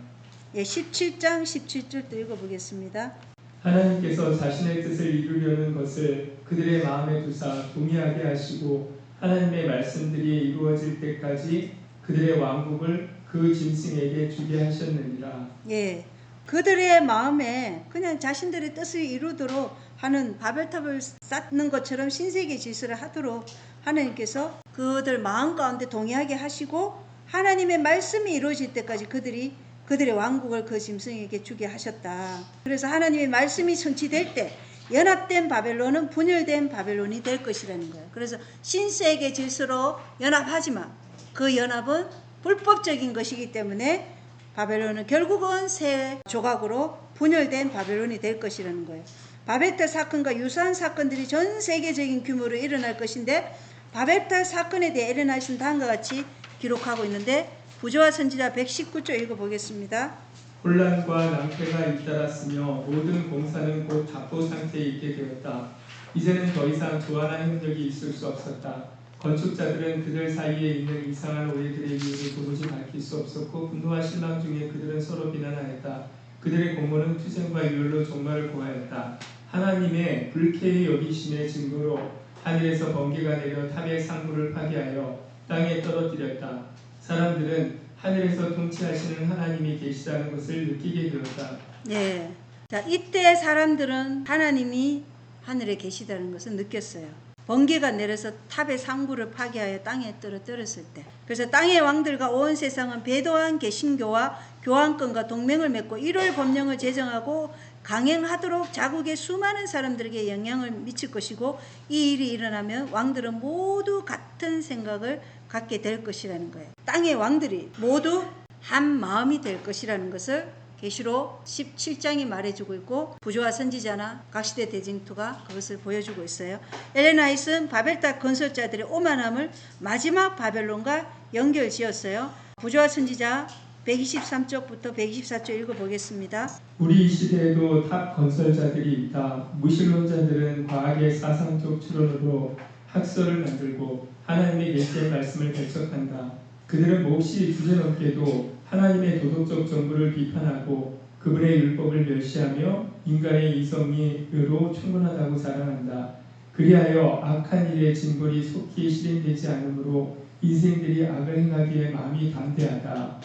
예, 17장 17절도 읽어보겠습니다. 하나님께서 자신의 뜻을 이루려는 것을 그들의 마음에 두사 동의하게 하시고 하나님의 말씀들이 이루어질 때까지 그들의 왕국을 그 짐승에게 주게 하셨느니라. 예, 그들의 마음에 그냥 자신들의 뜻을 이루도록 하는 바벨탑을 쌓는 것처럼 신세계 질서를 하도록 하나님께서 그들 마음 가운데 동의하게 하시고 하나님의 말씀이 이루어질 때까지 그들의 왕국을 그 짐승에게 주게 하셨다. 그래서 하나님의 말씀이 성취될 때 연합된 바벨론은 분열된 바벨론이 될 것이라는 거예요. 그래서 신세계 질서로 연합하지만 그 연합은 불법적인 것이기 때문에 바벨론은 결국은 새 조각으로 분열된 바벨론이 될 것이라는 거예요. 바벨탑 사건과 유사한 사건들이 전 세계적인 규모로 일어날 것인데 바벨탑 사건에 대해 엘레나이스는 다음과 같이 기록하고 있는데 부조와 선지자 119조 읽어보겠습니다. 혼란과 낭패가 잇따랐으며 모든 공사는 곧 답보 상태에 있게 되었다. 이제는 더 이상 조화나 협력이 있을 수 없었다. 건축자들은 그들 사이에 있는 이상한 오해들의 이유를 도무지 밝힐 수 없었고 분노와 실망 중에 그들은 서로 비난하였다. 그들의 공모는 투쟁과 유혈로 종말을 고하였다. 하나님의 불쾌히 여기심의 증거로 하늘에서 번개가 내려 탑의 상부를 파괴하여 땅에 떨어뜨렸다. 사람들은 하늘에서 통치하시는 하나님이 계시다는 것을 느끼게 되었다. 네. 자, 이때 사람들은 하나님이 하늘에 계시다는 것을 느꼈어요. 번개가 내려서 탑의 상부를 파괴하여 땅에 떨어뜨렸을 때. 그래서 땅의 왕들과 온 세상은 배도한 개신교와 교환권과 동맹을 맺고 1월 법령을 제정하고 강행하도록 자국의 수많은 사람들에게 영향을 미칠 것이고 이 일이 일어나면 왕들은 모두 같은 생각을 갖게 될 것이라는 거예요. 땅의 왕들이 모두 한 마음이 될 것이라는 것을 계시록 17장이 말해주고 있고 부조와 선지자나 각시대 대징투가 그것을 보여주고 있어요. 엘레나이스는 바벨탑 건설자들의 오만함을 마지막 바벨론과 연결지었어요. 부조와 선지자 123쪽부터 124쪽 읽어보겠습니다. 우리 이 시대에도 탑 건설자들이 있다. 무신론자들은 과학의 사상적 추론으로 학설을 만들고 하나님의 계시의 말씀을 배척한다. 그들은 몹시 주제넘게도 하나님의 도덕적 정부를 비판하고 그분의 율법을 멸시하며 인간의 이성이 의로 충분하다고 자랑한다. 그리하여 악한 일의 징벌이 속히 실행되지 않으므로 인생들이 악을 행하기에 마음이 담대하다.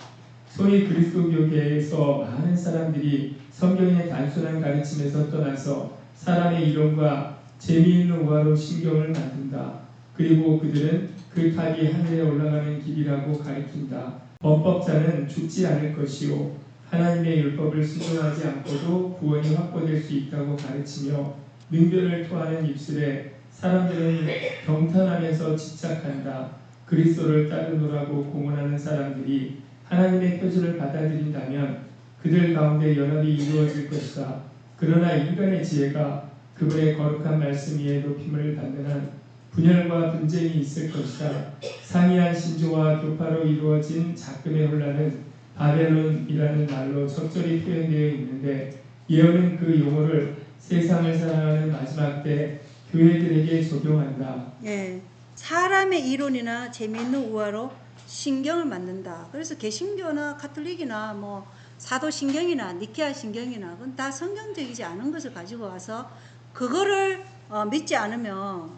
소위 그리스도교계에서 많은 사람들이 성경의 단순한 가르침에서 떠나서 사람의 이론과 재미있는 우화로 신경을 만든다. 그리고 그들은 그 탑이 하늘에 올라가는 길이라고 가리킨다. 범법자는 죽지 않을 것이요 하나님의 율법을 순종하지 않고도 구원이 확보될 수 있다고 가르치며 능변을 토하는 입술에 사람들은 경탄하면서 집착한다. 그리스도를 따르노라고 공언하는 사람들이 하나님의 표준을 받아들인다면 그들 가운데 연합이 이루어질 것이다. 그러나 인간의 지혜가 그분의 거룩한 말씀 위에 높임을 받는 한 분열과 분쟁이 있을 것이다. 상이한 신조와 교파로 이루어진 작금의 혼란은 바벨론이라는 말로 적절히 표현되어 있는데 예언은 그 용어를 세상을 사랑하는 마지막 때 교회들에게 적용한다. 예, 사람의 이론이나 재미있는 우화로 신경을 만든다. 그래서 개신교나 가톨릭이나 뭐 사도신경이나 니케아 신경이나 그건 다 성경적이지 않은 것을 가지고 와서 그거를 믿지 않으면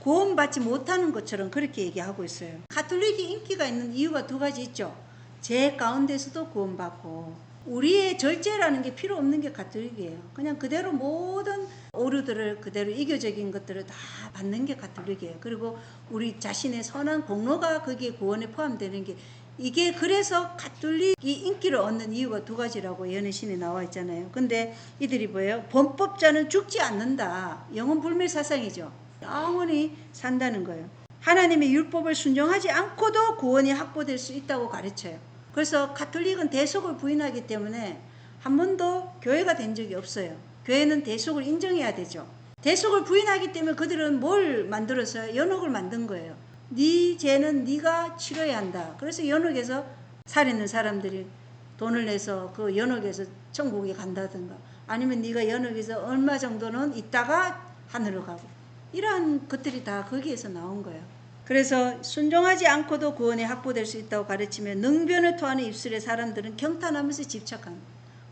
구원받지 못하는 것처럼 그렇게 얘기하고 있어요. 가톨릭이 인기가 있는 이유가 두 가지 있죠. 제 가운데서도 구원받고 우리의 절제라는 게 필요 없는 게 가톨릭이에요. 그냥 그대로 모든 오류들을 그대로 이교적인 것들을 다 받는 게 가톨릭이에요. 그리고 우리 자신의 선한 공로가 거기에 구원에 포함되는 게 이게 그래서 가톨릭이 인기를 얻는 이유가 두 가지라고 예언의 나와 있잖아요. 근데 이들이 뭐예요? 범법자는 죽지 않는다. 영혼 불멸 사상이죠. 영원히 산다는 거예요. 하나님의 율법을 순종하지 않고도 구원이 확보될 수 있다고 가르쳐요. 그래서 가톨릭은 대속을 부인하기 때문에 한 번도 교회가 된 적이 없어요. 교회는 대속을 인정해야 되죠. 대속을 부인하기 때문에 그들은 뭘 만들었어요? 연옥을 만든 거예요. 네 죄는 네가 치러야 한다. 그래서 연옥에서 살아있는 사람들이 돈을 내서 그 연옥에서 천국에 간다든가 아니면 네가 연옥에서 얼마 정도는 있다가 하늘로 가고 이러한 것들이 다 거기에서 나온 거예요. 그래서 순종하지 않고도 구원이 확보될 수 있다고 가르치며 능변을 토하는 입술의 사람들은 경탄하면서 집착합니다.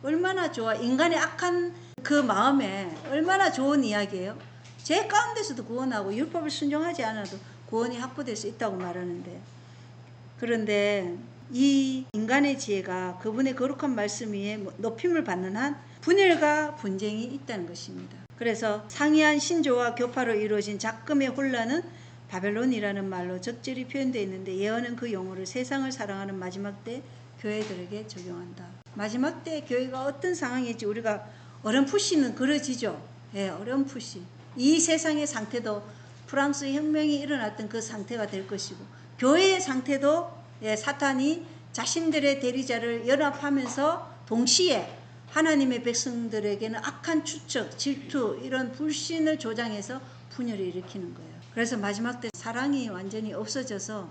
얼마나 좋아. 인간의 악한 그 마음에 얼마나 좋은 이야기예요. 죄 가운데서도 구원하고 율법을 순종하지 않아도 구원이 확보될 수 있다고 말하는데, 그런데 이 인간의 지혜가 그분의 거룩한 말씀 위에 높임을 받는 한 분열과 분쟁이 있다는 것입니다. 그래서 상이한 신조와 교파로 이루어진 작금의 혼란은 바벨론이라는 말로 적절히 표현되어 있는데, 예언은 그 용어를 세상을 사랑하는 마지막 때 교회들에게 적용한다. 마지막 때 교회가 어떤 상황일지 우리가 어렴풋이는 그려지죠. 예, 어렴풋이. 이 세상의 상태도 프랑스 혁명이 일어났던 그 상태가 될 것이고, 교회의 상태도 사탄이 자신들의 대리자를 연합하면서 동시에 하나님의 백성들에게는 악한 추측, 질투, 이런 불신을 조장해서 분열을 일으키는 거예요. 그래서 마지막 때 사랑이 완전히 없어져서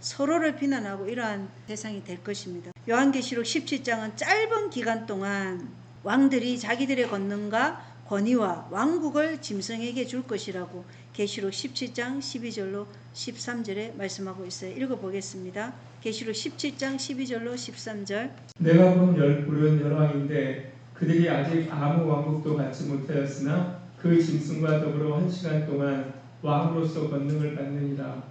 서로를 비난하고 이러한 세상이 될 것입니다. 요한계시록 17장은 짧은 기간 동안 왕들이 자기들의 권능과 권위와 왕국을 짐승에게 줄 것이라고 계시록 17장 12절로 13절에 말씀하고 있어요. 읽어보겠습니다. 계시록 17장 12절로 13절. 내가 본 열불은 열왕인데 그들이 아직 아무 왕국도 갖지 못하였으나 그 짐승과 더불어 1시간 동안 왕으로서 권능을 받느니라.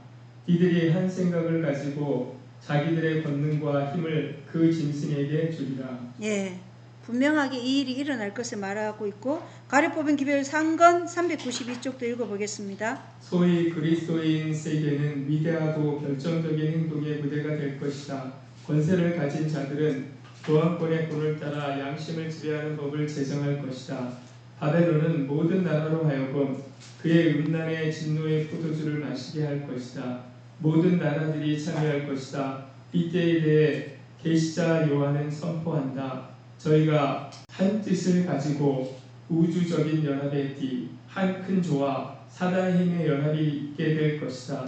이들이 한 생각을 가지고 자기들의 권능과 힘을 그 짐승에게 주리라. 예, 분명하게 이 일이 일어날 것을 말하고 있고, 가려 뽑은 기별 상건 392쪽도 읽어보겠습니다. 소위 그리스도인 세계는 위대하고 결정적인 행동의 무대가 될 것이다. 권세를 가진 자들은 교황권의 본을 따라 양심을 지배하는 법을 제정할 것이다. 바벨론은 모든 나라로 하여금 그의 음란의 진노의 포도주를 마시게 할 것이다. 모든 나라들이 참여할 것이다. 이때에 대해 계시자 요한은 선포한다. 저희가 한 뜻을 가지고 우주적인 연합의 띠, 한 큰 조와 사단의 힘의 연합이 있게 될 것이다.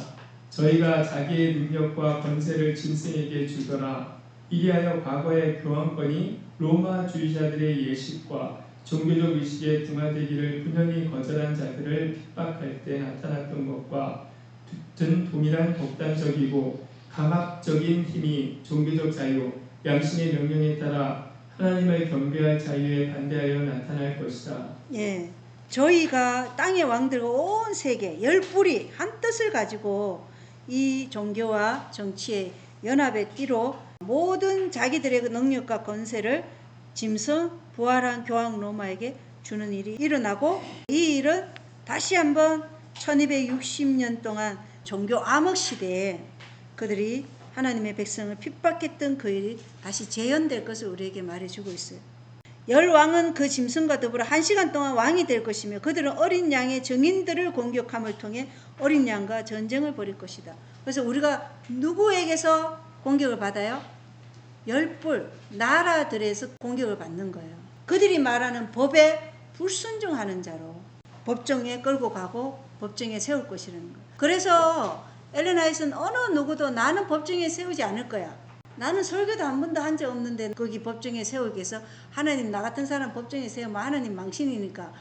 저희가 자기의 능력과 권세를 짐승에게 주더라. 이리하여 과거의 교황권이 로마주의자들의 예식과 종교적 의식에 둔화되기를 분연히 거절한 자들을 핍박할 때 나타났던 것과 같은 동일한 독단적이고 강압적인 힘이 종교적 자유, 양심의 명령에 따라 하나님을 경배할 자유에 반대하여 나타날 것이다. 예, 저희가 땅의 왕들과 온 세계 열불이 한 뜻을 가지고 이 종교와 정치의 연합의 띠로 모든 자기들의 그 능력과 권세를 짐승 부활한 교황 로마에게 주는 일이 일어나고, 이 일은 다시 한번 1260년 동안 종교 암흑 시대에 그들이 하나님의 백성을 핍박했던 그 일이 다시 재현될 것을 우리에게 말해주고 있어요. 열 왕은 그 짐승과 더불어 1시간 동안 왕이 될 것이며, 그들은 어린 양의 증인들을 공격함을 통해 어린 양과 전쟁을 벌일 것이다. 그래서 우리가 누구에게서 공격을 받아요? 열불, 나라들에서 공격을 받는 거예요. 그들이 말하는 법에 불순종하는 자로 법정에 끌고 가고 법정에 세울 것이라는 거예요. 그래서 엘렌 화이트는 어느 누구도 나는 법정에 세우지 않을 거야. 나는 설교도 한 번도 한 적 없는데 거기 법정에 세우기 위해서 하나님 나 같은 사람 법정에 세우면 하나님 망신이니까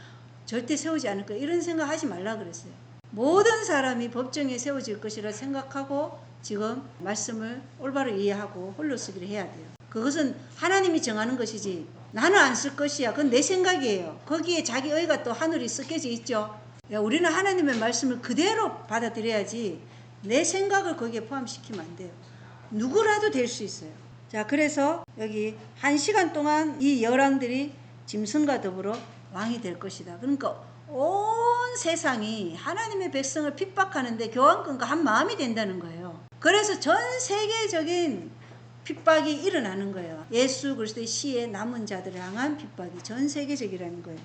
절대 세우지 않을 거야. 이런 생각 하지 말라 그랬어요. 모든 사람이 법정에 세워질 것이라 생각하고 지금 말씀을 올바로 이해하고 홀로 쓰기를 해야 돼요. 그것은 하나님이 정하는 것이지 나는 안 쓸 것이야. 그건 내 생각이에요. 거기에 자기 의가 또 하늘이 섞여져 있죠. 우리는 하나님의 말씀을 그대로 받아들여야지 내 생각을 거기에 포함시키면 안 돼요. 누구라도 될 수 있어요. 자, 그래서 여기 1시간 동안 이 열왕들이 짐승과 더불어 왕이 될 것이다. 그러니까 온 세상이 하나님의 백성을 핍박하는데 교황권과 한 마음이 된다는 거예요. 그래서 전 세계적인 핍박이 일어나는 거예요. 예수 그리스도의 시에 남은 자들을 향한 핍박이 전 세계적이라는 거예요.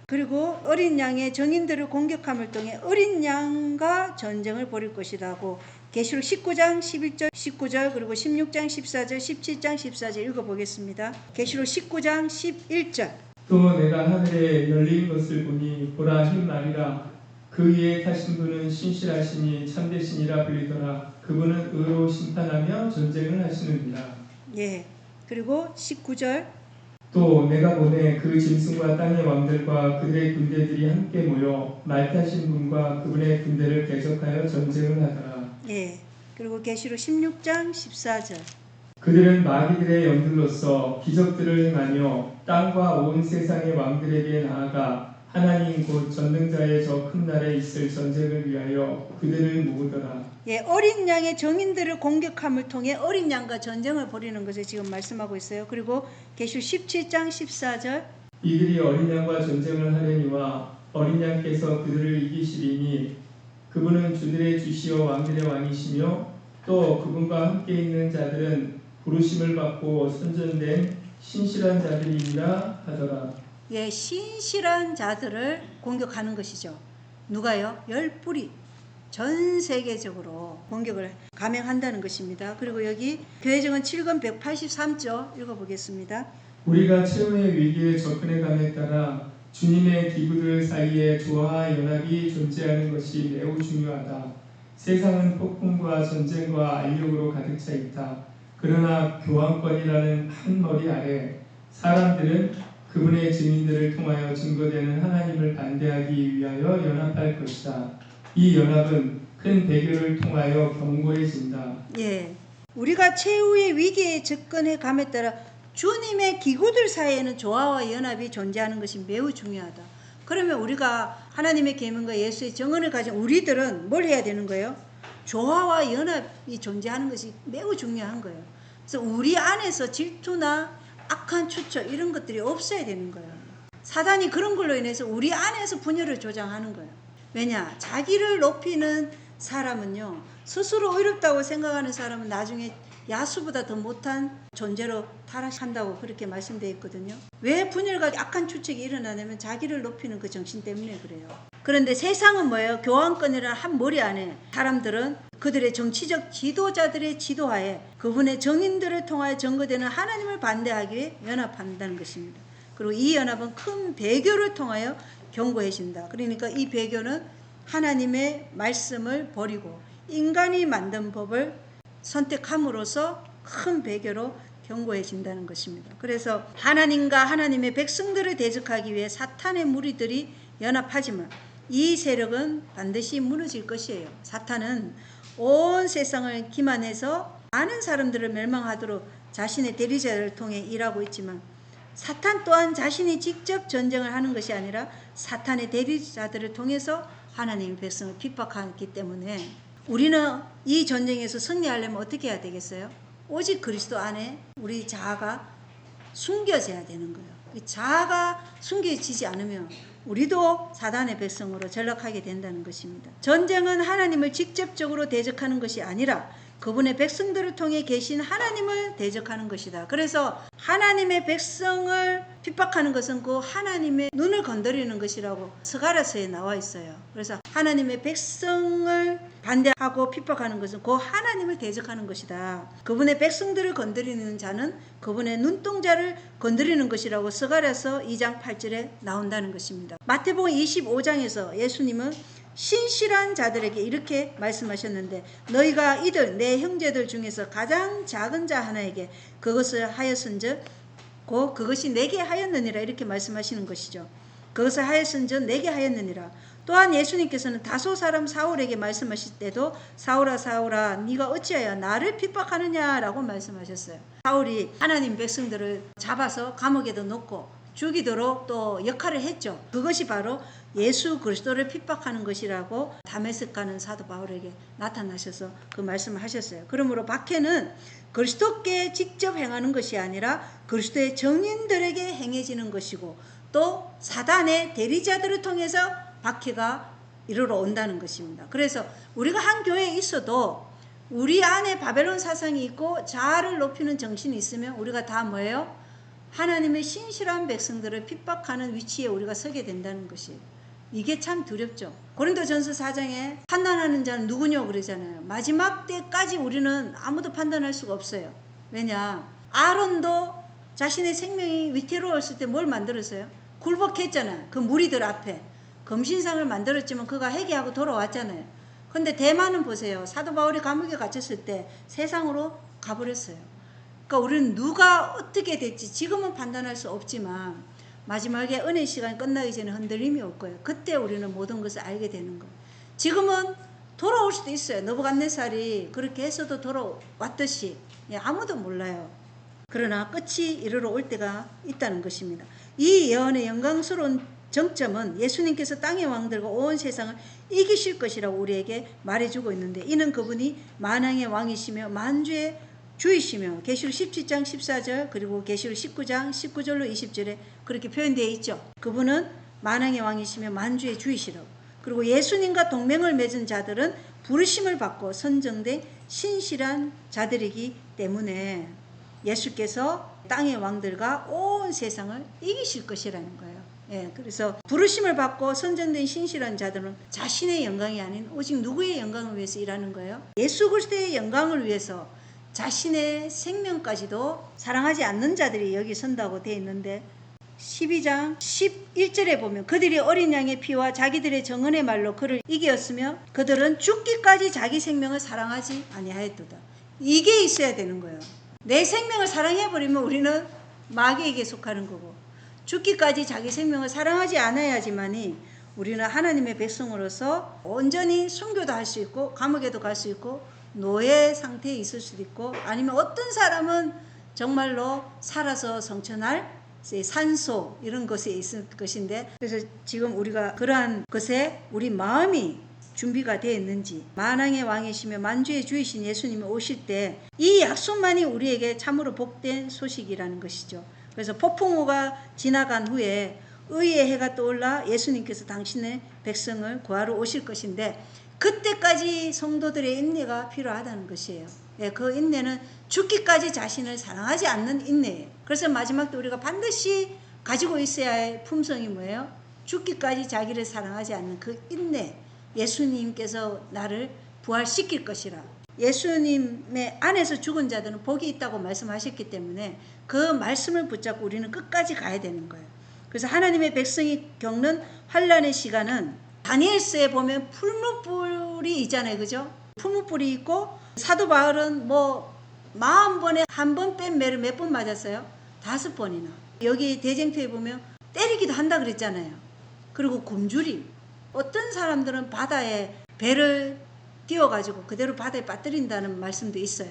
그리고 어린 양의 정인들을 공격함을 통해 어린 양과 전쟁을 벌일 것이라고 계시록 19장 11절 19절 그리고 16장 14절 17장 14절 읽어보겠습니다. 계시록 19장 11절. 또 내가 하늘에 열린 것을 보니 보라 흰 말이라. 그 위에 타신 분은 신실하시니 참되시니라 불리더라. 그분은 의로 심판하며 전쟁을 하시느니라. 예. 그리고 19절. 또 내가 보내 그 짐승과 땅의 왕들과 그들의 군대들이 함께 모여 말 타신 분과 그분의 군대를 대적하여 전쟁을 하더라. 예. 그리고 계시록 16장 14절. 그들은 마귀들의 영들로서 기적들을 행하며 땅과 온 세상의 왕들에게 나아가 하나님 곧 전능자의 저 큰 날에 있을 전쟁을 위하여 그들을 모으더라. 예, 어린 양의 정인들을 공격함을 통해 어린 양과 전쟁을 벌이는 것을 지금 말씀하고 있어요. 그리고 계시록 17장 14절. 이들이 어린 양과 전쟁을 하려니와 어린 양께서 그들을 이기시리니 그분은 주들의 주시오 왕들의 왕이시며 또 그분과 함께 있는 자들은 부르심을 받고 선전된 신실한 자들이니라 하더라. 예, 신실한 자들을 공격하는 것이죠. 누가요? 열불이 전 세계적으로 공격을 감행한다는 것입니다. 그리고 여기 교회정은 7권 183조 읽어보겠습니다. 우리가 최후의 위기에 접근해감에 따라 주님의 기구들 사이에 조화와 연합이 존재하는 것이 매우 중요하다. 세상은 폭풍과 전쟁과 알력으로 가득 차 있다. 그러나 교황권이라는 한 머리 아래 사람들은 그분의 증인들을 통하여 증거되는 하나님을 반대하기 위하여 연합할 것이다. 이 연합은 큰 배교를 통하여 견고해진다. 예, 우리가 최후의 위기에 접근해 감에 따라 주님의 기구들 사이에는 조화와 연합이 존재하는 것이 매우 중요하다. 그러면 우리가 하나님의 계명과 예수의 정언을 가진 우리들은 뭘 해야 되는 거예요? 조화와 연합이 존재하는 것이 매우 중요한 거예요. 그래서 우리 안에서 질투나 악한 추측 이런 것들이 없어야 되는 거예요. 사단이 그런 걸로 인해서 우리 안에서 분열을 조장하는 거예요. 왜냐? 자기를 높이는 사람은요, 스스로 의롭다고 생각하는 사람은 나중에 야수보다 더 못한 존재로 타락한다고 그렇게 말씀되어 있거든요. 왜 분열과 악한 추측이 일어나냐면 자기를 높이는 그 정신 때문에 그래요. 그런데 세상은 뭐예요? 교황권이라는 한 머리 안에 사람들은 그들의 정치적 지도자들의 지도하에 그분의 정인들을 통하여 증거되는 하나님을 반대하기 위해 연합한다는 것입니다. 그리고 이 연합은 큰 배교를 통하여 견고해진다. 그러니까 이 배교는 하나님의 말씀을 버리고 인간이 만든 법을 선택함으로써 큰 배교로 견고해진다는 것입니다. 그래서 하나님과 하나님의 백성들을 대적하기 위해 사탄의 무리들이 연합하지만 이 세력은 반드시 무너질 것이에요. 사탄은 온 세상을 기만해서 많은 사람들을 멸망하도록 자신의 대리자를 통해 일하고 있지만 사탄 또한 자신이 직접 전쟁을 하는 것이 아니라 사탄의 대리자들을 통해서 하나님의 백성을 핍박하기 때문에 우리는 이 전쟁에서 승리하려면 어떻게 해야 되겠어요? 오직 그리스도 안에 우리 자아가 숨겨져야 되는 거예요. 자아가 숨겨지지 않으면 우리도 사단의 백성으로 전락하게 된다는 것입니다. 전쟁은 하나님을 직접적으로 대적하는 것이 아니라 그분의 백성들을 통해 계신 하나님을 대적하는 것이다. 그래서 하나님의 백성을 핍박하는 것은 그 하나님의 눈을 건드리는 것이라고 스가랴서에 나와 있어요. 그래서 하나님의 백성을 반대하고 핍박하는 것은 그 하나님을 대적하는 것이다. 그분의 백성들을 건드리는 자는 그분의 눈동자를 건드리는 것이라고 스가랴서 2장 8절에 나온다는 것입니다. 마태복음 25장에서 예수님은 신실한 자들에게 이렇게 말씀하셨는데 너희가 이들 내 형제들 중에서 가장 작은 자 하나에게 그것을 하였은즉 곧 그것이 내게 하였느니라 이렇게 말씀하시는 것이죠. 그것을 하였은즉 내게 하였느니라. 또한 예수님께서는 다소 사람 사울에게 말씀하실 때도 사울아 사울아 네가 어찌하여 나를 핍박하느냐라고 말씀하셨어요. 사울이 하나님 백성들을 잡아서 감옥에도 넣고 죽이도록 또 역할을 했죠. 그것이 바로 예수 그리스도를 핍박하는 것이라고 다메섹가는 사도 바울에게 나타나셔서 그 말씀을 하셨어요. 그러므로 박해는 그리스도께 직접 행하는 것이 아니라 그리스도의 정인들에게 행해지는 것이고 또 사단의 대리자들을 통해서 박해가 이르러 온다는 것입니다. 그래서 우리가 한 교회에 있어도 우리 안에 바벨론 사상이 있고 자아를 높이는 정신이 있으면 우리가 다 뭐예요? 하나님의 신실한 백성들을 핍박하는 위치에 우리가 서게 된다는 것이 이게 참 두렵죠. 고린도전서 4장에 판단하는 자는 누구냐고 그러잖아요. 마지막 때까지 우리는 아무도 판단할 수가 없어요. 왜냐? 아론도 자신의 생명이 위태로웠을 때 뭘 만들었어요? 굴복했잖아요. 그 무리들 앞에 금신상을 만들었지만 그가 회개하고 돌아왔잖아요. 근데 대만은 보세요. 사도 바울이 감옥에 갇혔을 때 세상으로 가버렸어요. 그러니까 우리는 누가 어떻게 될지 지금은 판단할 수 없지만 마지막에 은혜 시간이 끝나기 전에 흔들림이 올 거예요. 그때 우리는 모든 것을 알게 되는 거예요. 지금은 돌아올 수도 있어요. 느부갓네살이 그렇게 해서도 돌아왔듯이. 예, 아무도 몰라요. 그러나 끝이 이르러 올 때가 있다는 것입니다. 이 예언의 영광스러운 정점은 예수님께서 땅의 왕들과 온 세상을 이기실 것이라고 우리에게 말해주고 있는데, 이는 그분이 만왕의 왕이시며 만주의 주이시며, 계시록 17장 14절 그리고 계시록 19장 19절로 20절에 그렇게 표현되어 있죠. 그분은 만왕의 왕이시며 만주의 주이시라고. 그리고 예수님과 동맹을 맺은 자들은 부르심을 받고 선정된 신실한 자들이기 때문에 예수께서 땅의 왕들과 온 세상을 이기실 것이라는 거예요. 예, 그래서 부르심을 받고 선정된 신실한 자들은 자신의 영광이 아닌 오직 누구의 영광을 위해서 일하는 거예요? 예수 그리스도의 영광을 위해서 자신의 생명까지도 사랑하지 않는 자들이 여기 선다고 되어 있는데, 12장 11절에 보면 그들이 어린 양의 피와 자기들의 정언의 말로 그를 이기었으며 그들은 죽기까지 자기 생명을 사랑하지 아니하였도다. 이게 있어야 되는 거예요. 내 생명을 사랑해버리면 우리는 마귀에게 속하는 거고, 죽기까지 자기 생명을 사랑하지 않아야지만이 우리는 하나님의 백성으로서 온전히 순교도 할 수 있고 감옥에도 갈 수 있고 노예 상태에 있을 수도 있고, 아니면 어떤 사람은 정말로 살아서 성천할 산소 이런 것에 있을 것인데, 그래서 지금 우리가 그러한 것에 우리 마음이 준비가 되어 있는지, 만왕의 왕이시며 만주의 주이신 예수님이 오실 때 이 약속만이 우리에게 참으로 복된 소식이라는 것이죠. 그래서 폭풍우가 지나간 후에 의의 해가 떠올라 예수님께서 당신의 백성을 구하러 오실 것인데, 그때까지 성도들의 인내가 필요하다는 것이에요. 예, 그 인내는 죽기까지 자신을 사랑하지 않는 인내예요. 그래서 마지막 때 우리가 반드시 가지고 있어야 할 품성이 뭐예요? 죽기까지 자기를 사랑하지 않는 그 인내. 예수님께서 나를 부활시킬 것이라. 예수님의 안에서 죽은 자들은 복이 있다고 말씀하셨기 때문에 그 말씀을 붙잡고 우리는 끝까지 가야 되는 거예요. 그래서 하나님의 백성이 겪는 환난의 시간은, 다니엘서에 보면 풀무불이 있잖아요. 그죠? 풀무불이 있고, 사도 바울은 뭐 40번에 한 번 뺀 매를 몇 번 맞았어요? 5번이나. 여기 대쟁표에 보면 때리기도 한다 그랬잖아요. 그리고 굶주림. 어떤 사람들은 바다에 배를 띄워가지고 그대로 바다에 빠뜨린다는 말씀도 있어요.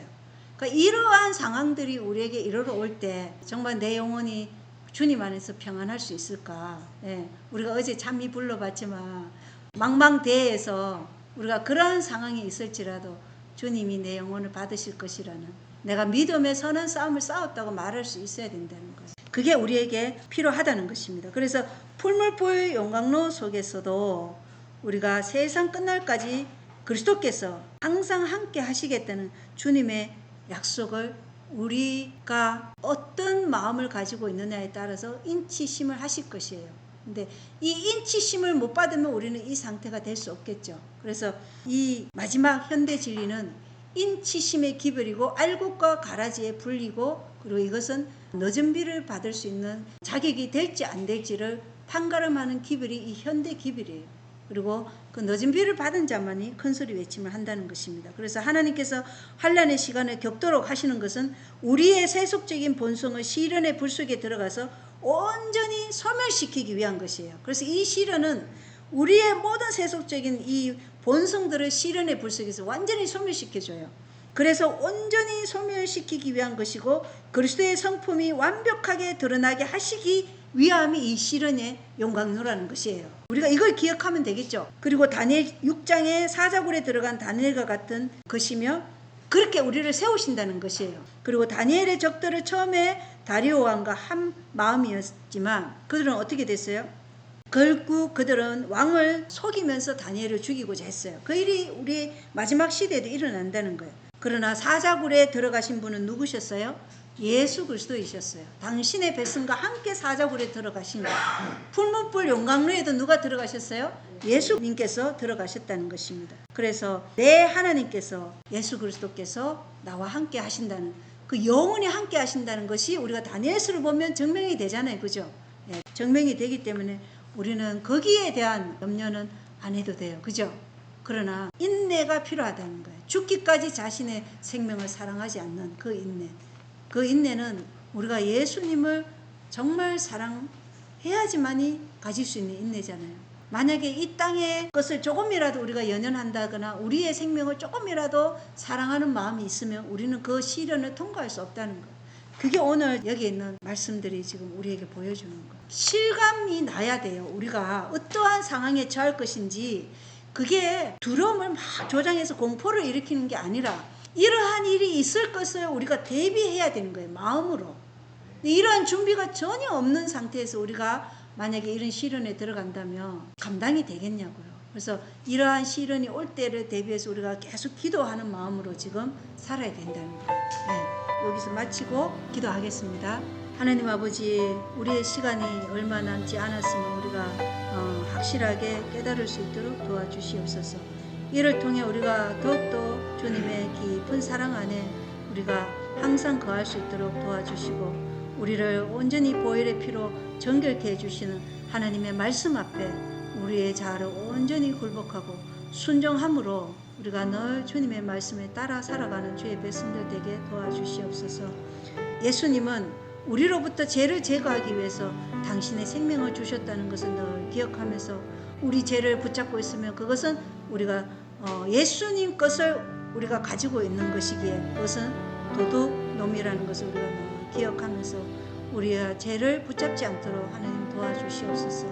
그러니까 이러한 상황들이 우리에게 이르러 올 때 정말 내 영혼이 주님 안에서 평안할 수 있을까? 예, 우리가 어제 잠이 불러봤지만 망망대해에서 우리가 그러한 상황이 있을지라도 주님이 내 영혼을 받으실 것이라는, 내가 믿음의 선한 싸움을 싸웠다고 말할 수 있어야 된다는 것. 그게 우리에게 필요하다는 것입니다. 그래서 풀물불 용광로 속에서도 우리가 세상 끝날까지 그리스도께서 항상 함께 하시겠다는 주님의 약속을 우리가 어떤 마음을 가지고 있느냐에 따라서 인치심을 하실 것이에요. 근데 이 인치심을 못 받으면 우리는 이 상태가 될 수 없겠죠. 그래서 이 마지막 현대 진리는 인치심의 기별이고 알곡과 가라지의 분리고, 그리고 이것은 늦은 비를 받을 수 있는 자격이 될지 안 될지를 판가름하는 기별이 이 현대 기별이에요. 그리고 그 늦은 비를 받은 자만이 큰소리 외침을 한다는 것입니다. 그래서 하나님께서 환난의 시간을 겪도록 하시는 것은 우리의 세속적인 본성을 시련의 불 속에 들어가서 온전히 소멸시키기 위한 것이에요. 그래서 이 시련은 우리의 모든 세속적인 이 본성들을 시련의 불 속에서 완전히 소멸시켜줘요. 그래서 온전히 소멸시키기 위한 것이고, 그리스도의 성품이 완벽하게 드러나게 하시기 위함이 이 시련의 용광로라는 것이에요. 우리가 이걸 기억하면 되겠죠. 그리고 다니엘 6장의 사자굴에 들어간 다니엘과 같은 것이며 그렇게 우리를 세우신다는 것이에요. 그리고 다니엘의 적들을 처음에 다리오 왕과 한 마음이었지만 그들은 어떻게 됐어요? 결국 그들은 왕을 속이면서 다니엘을 죽이고자 했어요. 그 일이 우리 마지막 시대에도 일어난다는 거예요. 그러나 사자굴에 들어가신 분은 누구셨어요? 예수 그리스도이셨어요. 당신의 백성과 함께 사자굴에 들어가신 거예요. 풀무불 용광로에도 누가 들어가셨어요? 예수님께서 들어가셨다는 것입니다. 그래서 내 하나님께서, 예수 그리스도께서 나와 함께 하신다는, 그 영원히 함께 하신다는 것이 우리가 다니엘서를 보면 증명이 되잖아요. 그죠? 네, 증명이 되기 때문에 우리는 거기에 대한 염려는 안 해도 돼요. 그죠? 그러나 인내가 필요하다는 거예요. 죽기까지 자신의 생명을 사랑하지 않는 그 인내. 그 인내는 우리가 예수님을 정말 사랑해야지만이 가질 수 있는 인내잖아요. 만약에 이 땅의 것을 조금이라도 우리가 연연한다거나 우리의 생명을 조금이라도 사랑하는 마음이 있으면 우리는 그 시련을 통과할 수 없다는 거예요. 그게 오늘 여기 있는 말씀들이 지금 우리에게 보여주는 거예요. 실감이 나야 돼요. 우리가 어떠한 상황에 처할 것인지. 그게 두려움을 막 조장해서 공포를 일으키는 게 아니라 이러한 일이 있을 것을 우리가 대비해야 되는 거예요. 마음으로. 이러한 준비가 전혀 없는 상태에서 우리가 만약에 이런 시련에 들어간다면 감당이 되겠냐고요. 그래서 이러한 시련이 올 때를 대비해서 우리가 계속 기도하는 마음으로 지금 살아야 된다는 거예요. 네, 여기서 마치고 기도하겠습니다. 하나님 아버지, 우리의 시간이 얼마 남지 않았으면 우리가 확실하게 깨달을 수 있도록 도와주시옵소서. 이를 통해 우리가 더욱더 주님의 깊은 사랑 안에 우리가 항상 거할 수 있도록 도와주시고, 우리를 온전히 보혈의 피로 정결케 해주시는 하나님의 말씀 앞에 우리의 자아를 온전히 굴복하고 순종함으로 우리가 늘 주님의 말씀에 따라 살아가는 주의 백성들 되게 도와주시옵소서. 예수님은 우리로부터 죄를 제거하기 위해서 당신의 생명을 주셨다는 것을 늘 기억하면서 우리 죄를 붙잡고 있으면 그것은 우리가 예수님 것을 우리가 가지고 있는 것이기에 그것은 도둑놈이라는 것을 우리가 늘 기억하면서 우리의 죄를 붙잡지 않도록 하나님 도와주시옵소서.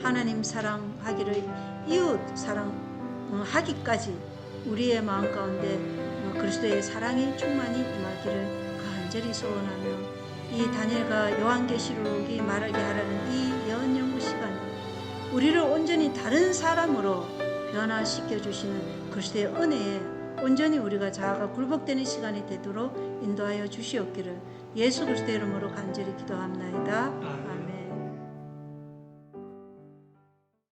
하나님 사랑하기를 이웃 사랑하기까지 우리의 마음 가운데 그리스도의 사랑이 충만히 임하기를 간절히 소원하며, 이 다니엘과 요한계시록이 말하게 하라는 이 연연구 시간에 우리를 온전히 다른 사람으로 변화시켜 주시는 그리스도의 은혜에 온전히 우리가 자아가 굴복되는 시간이 되도록 인도하여 주시옵기를 예수 그리스도의 이름으로 간절히 기도합나이다. 아멘.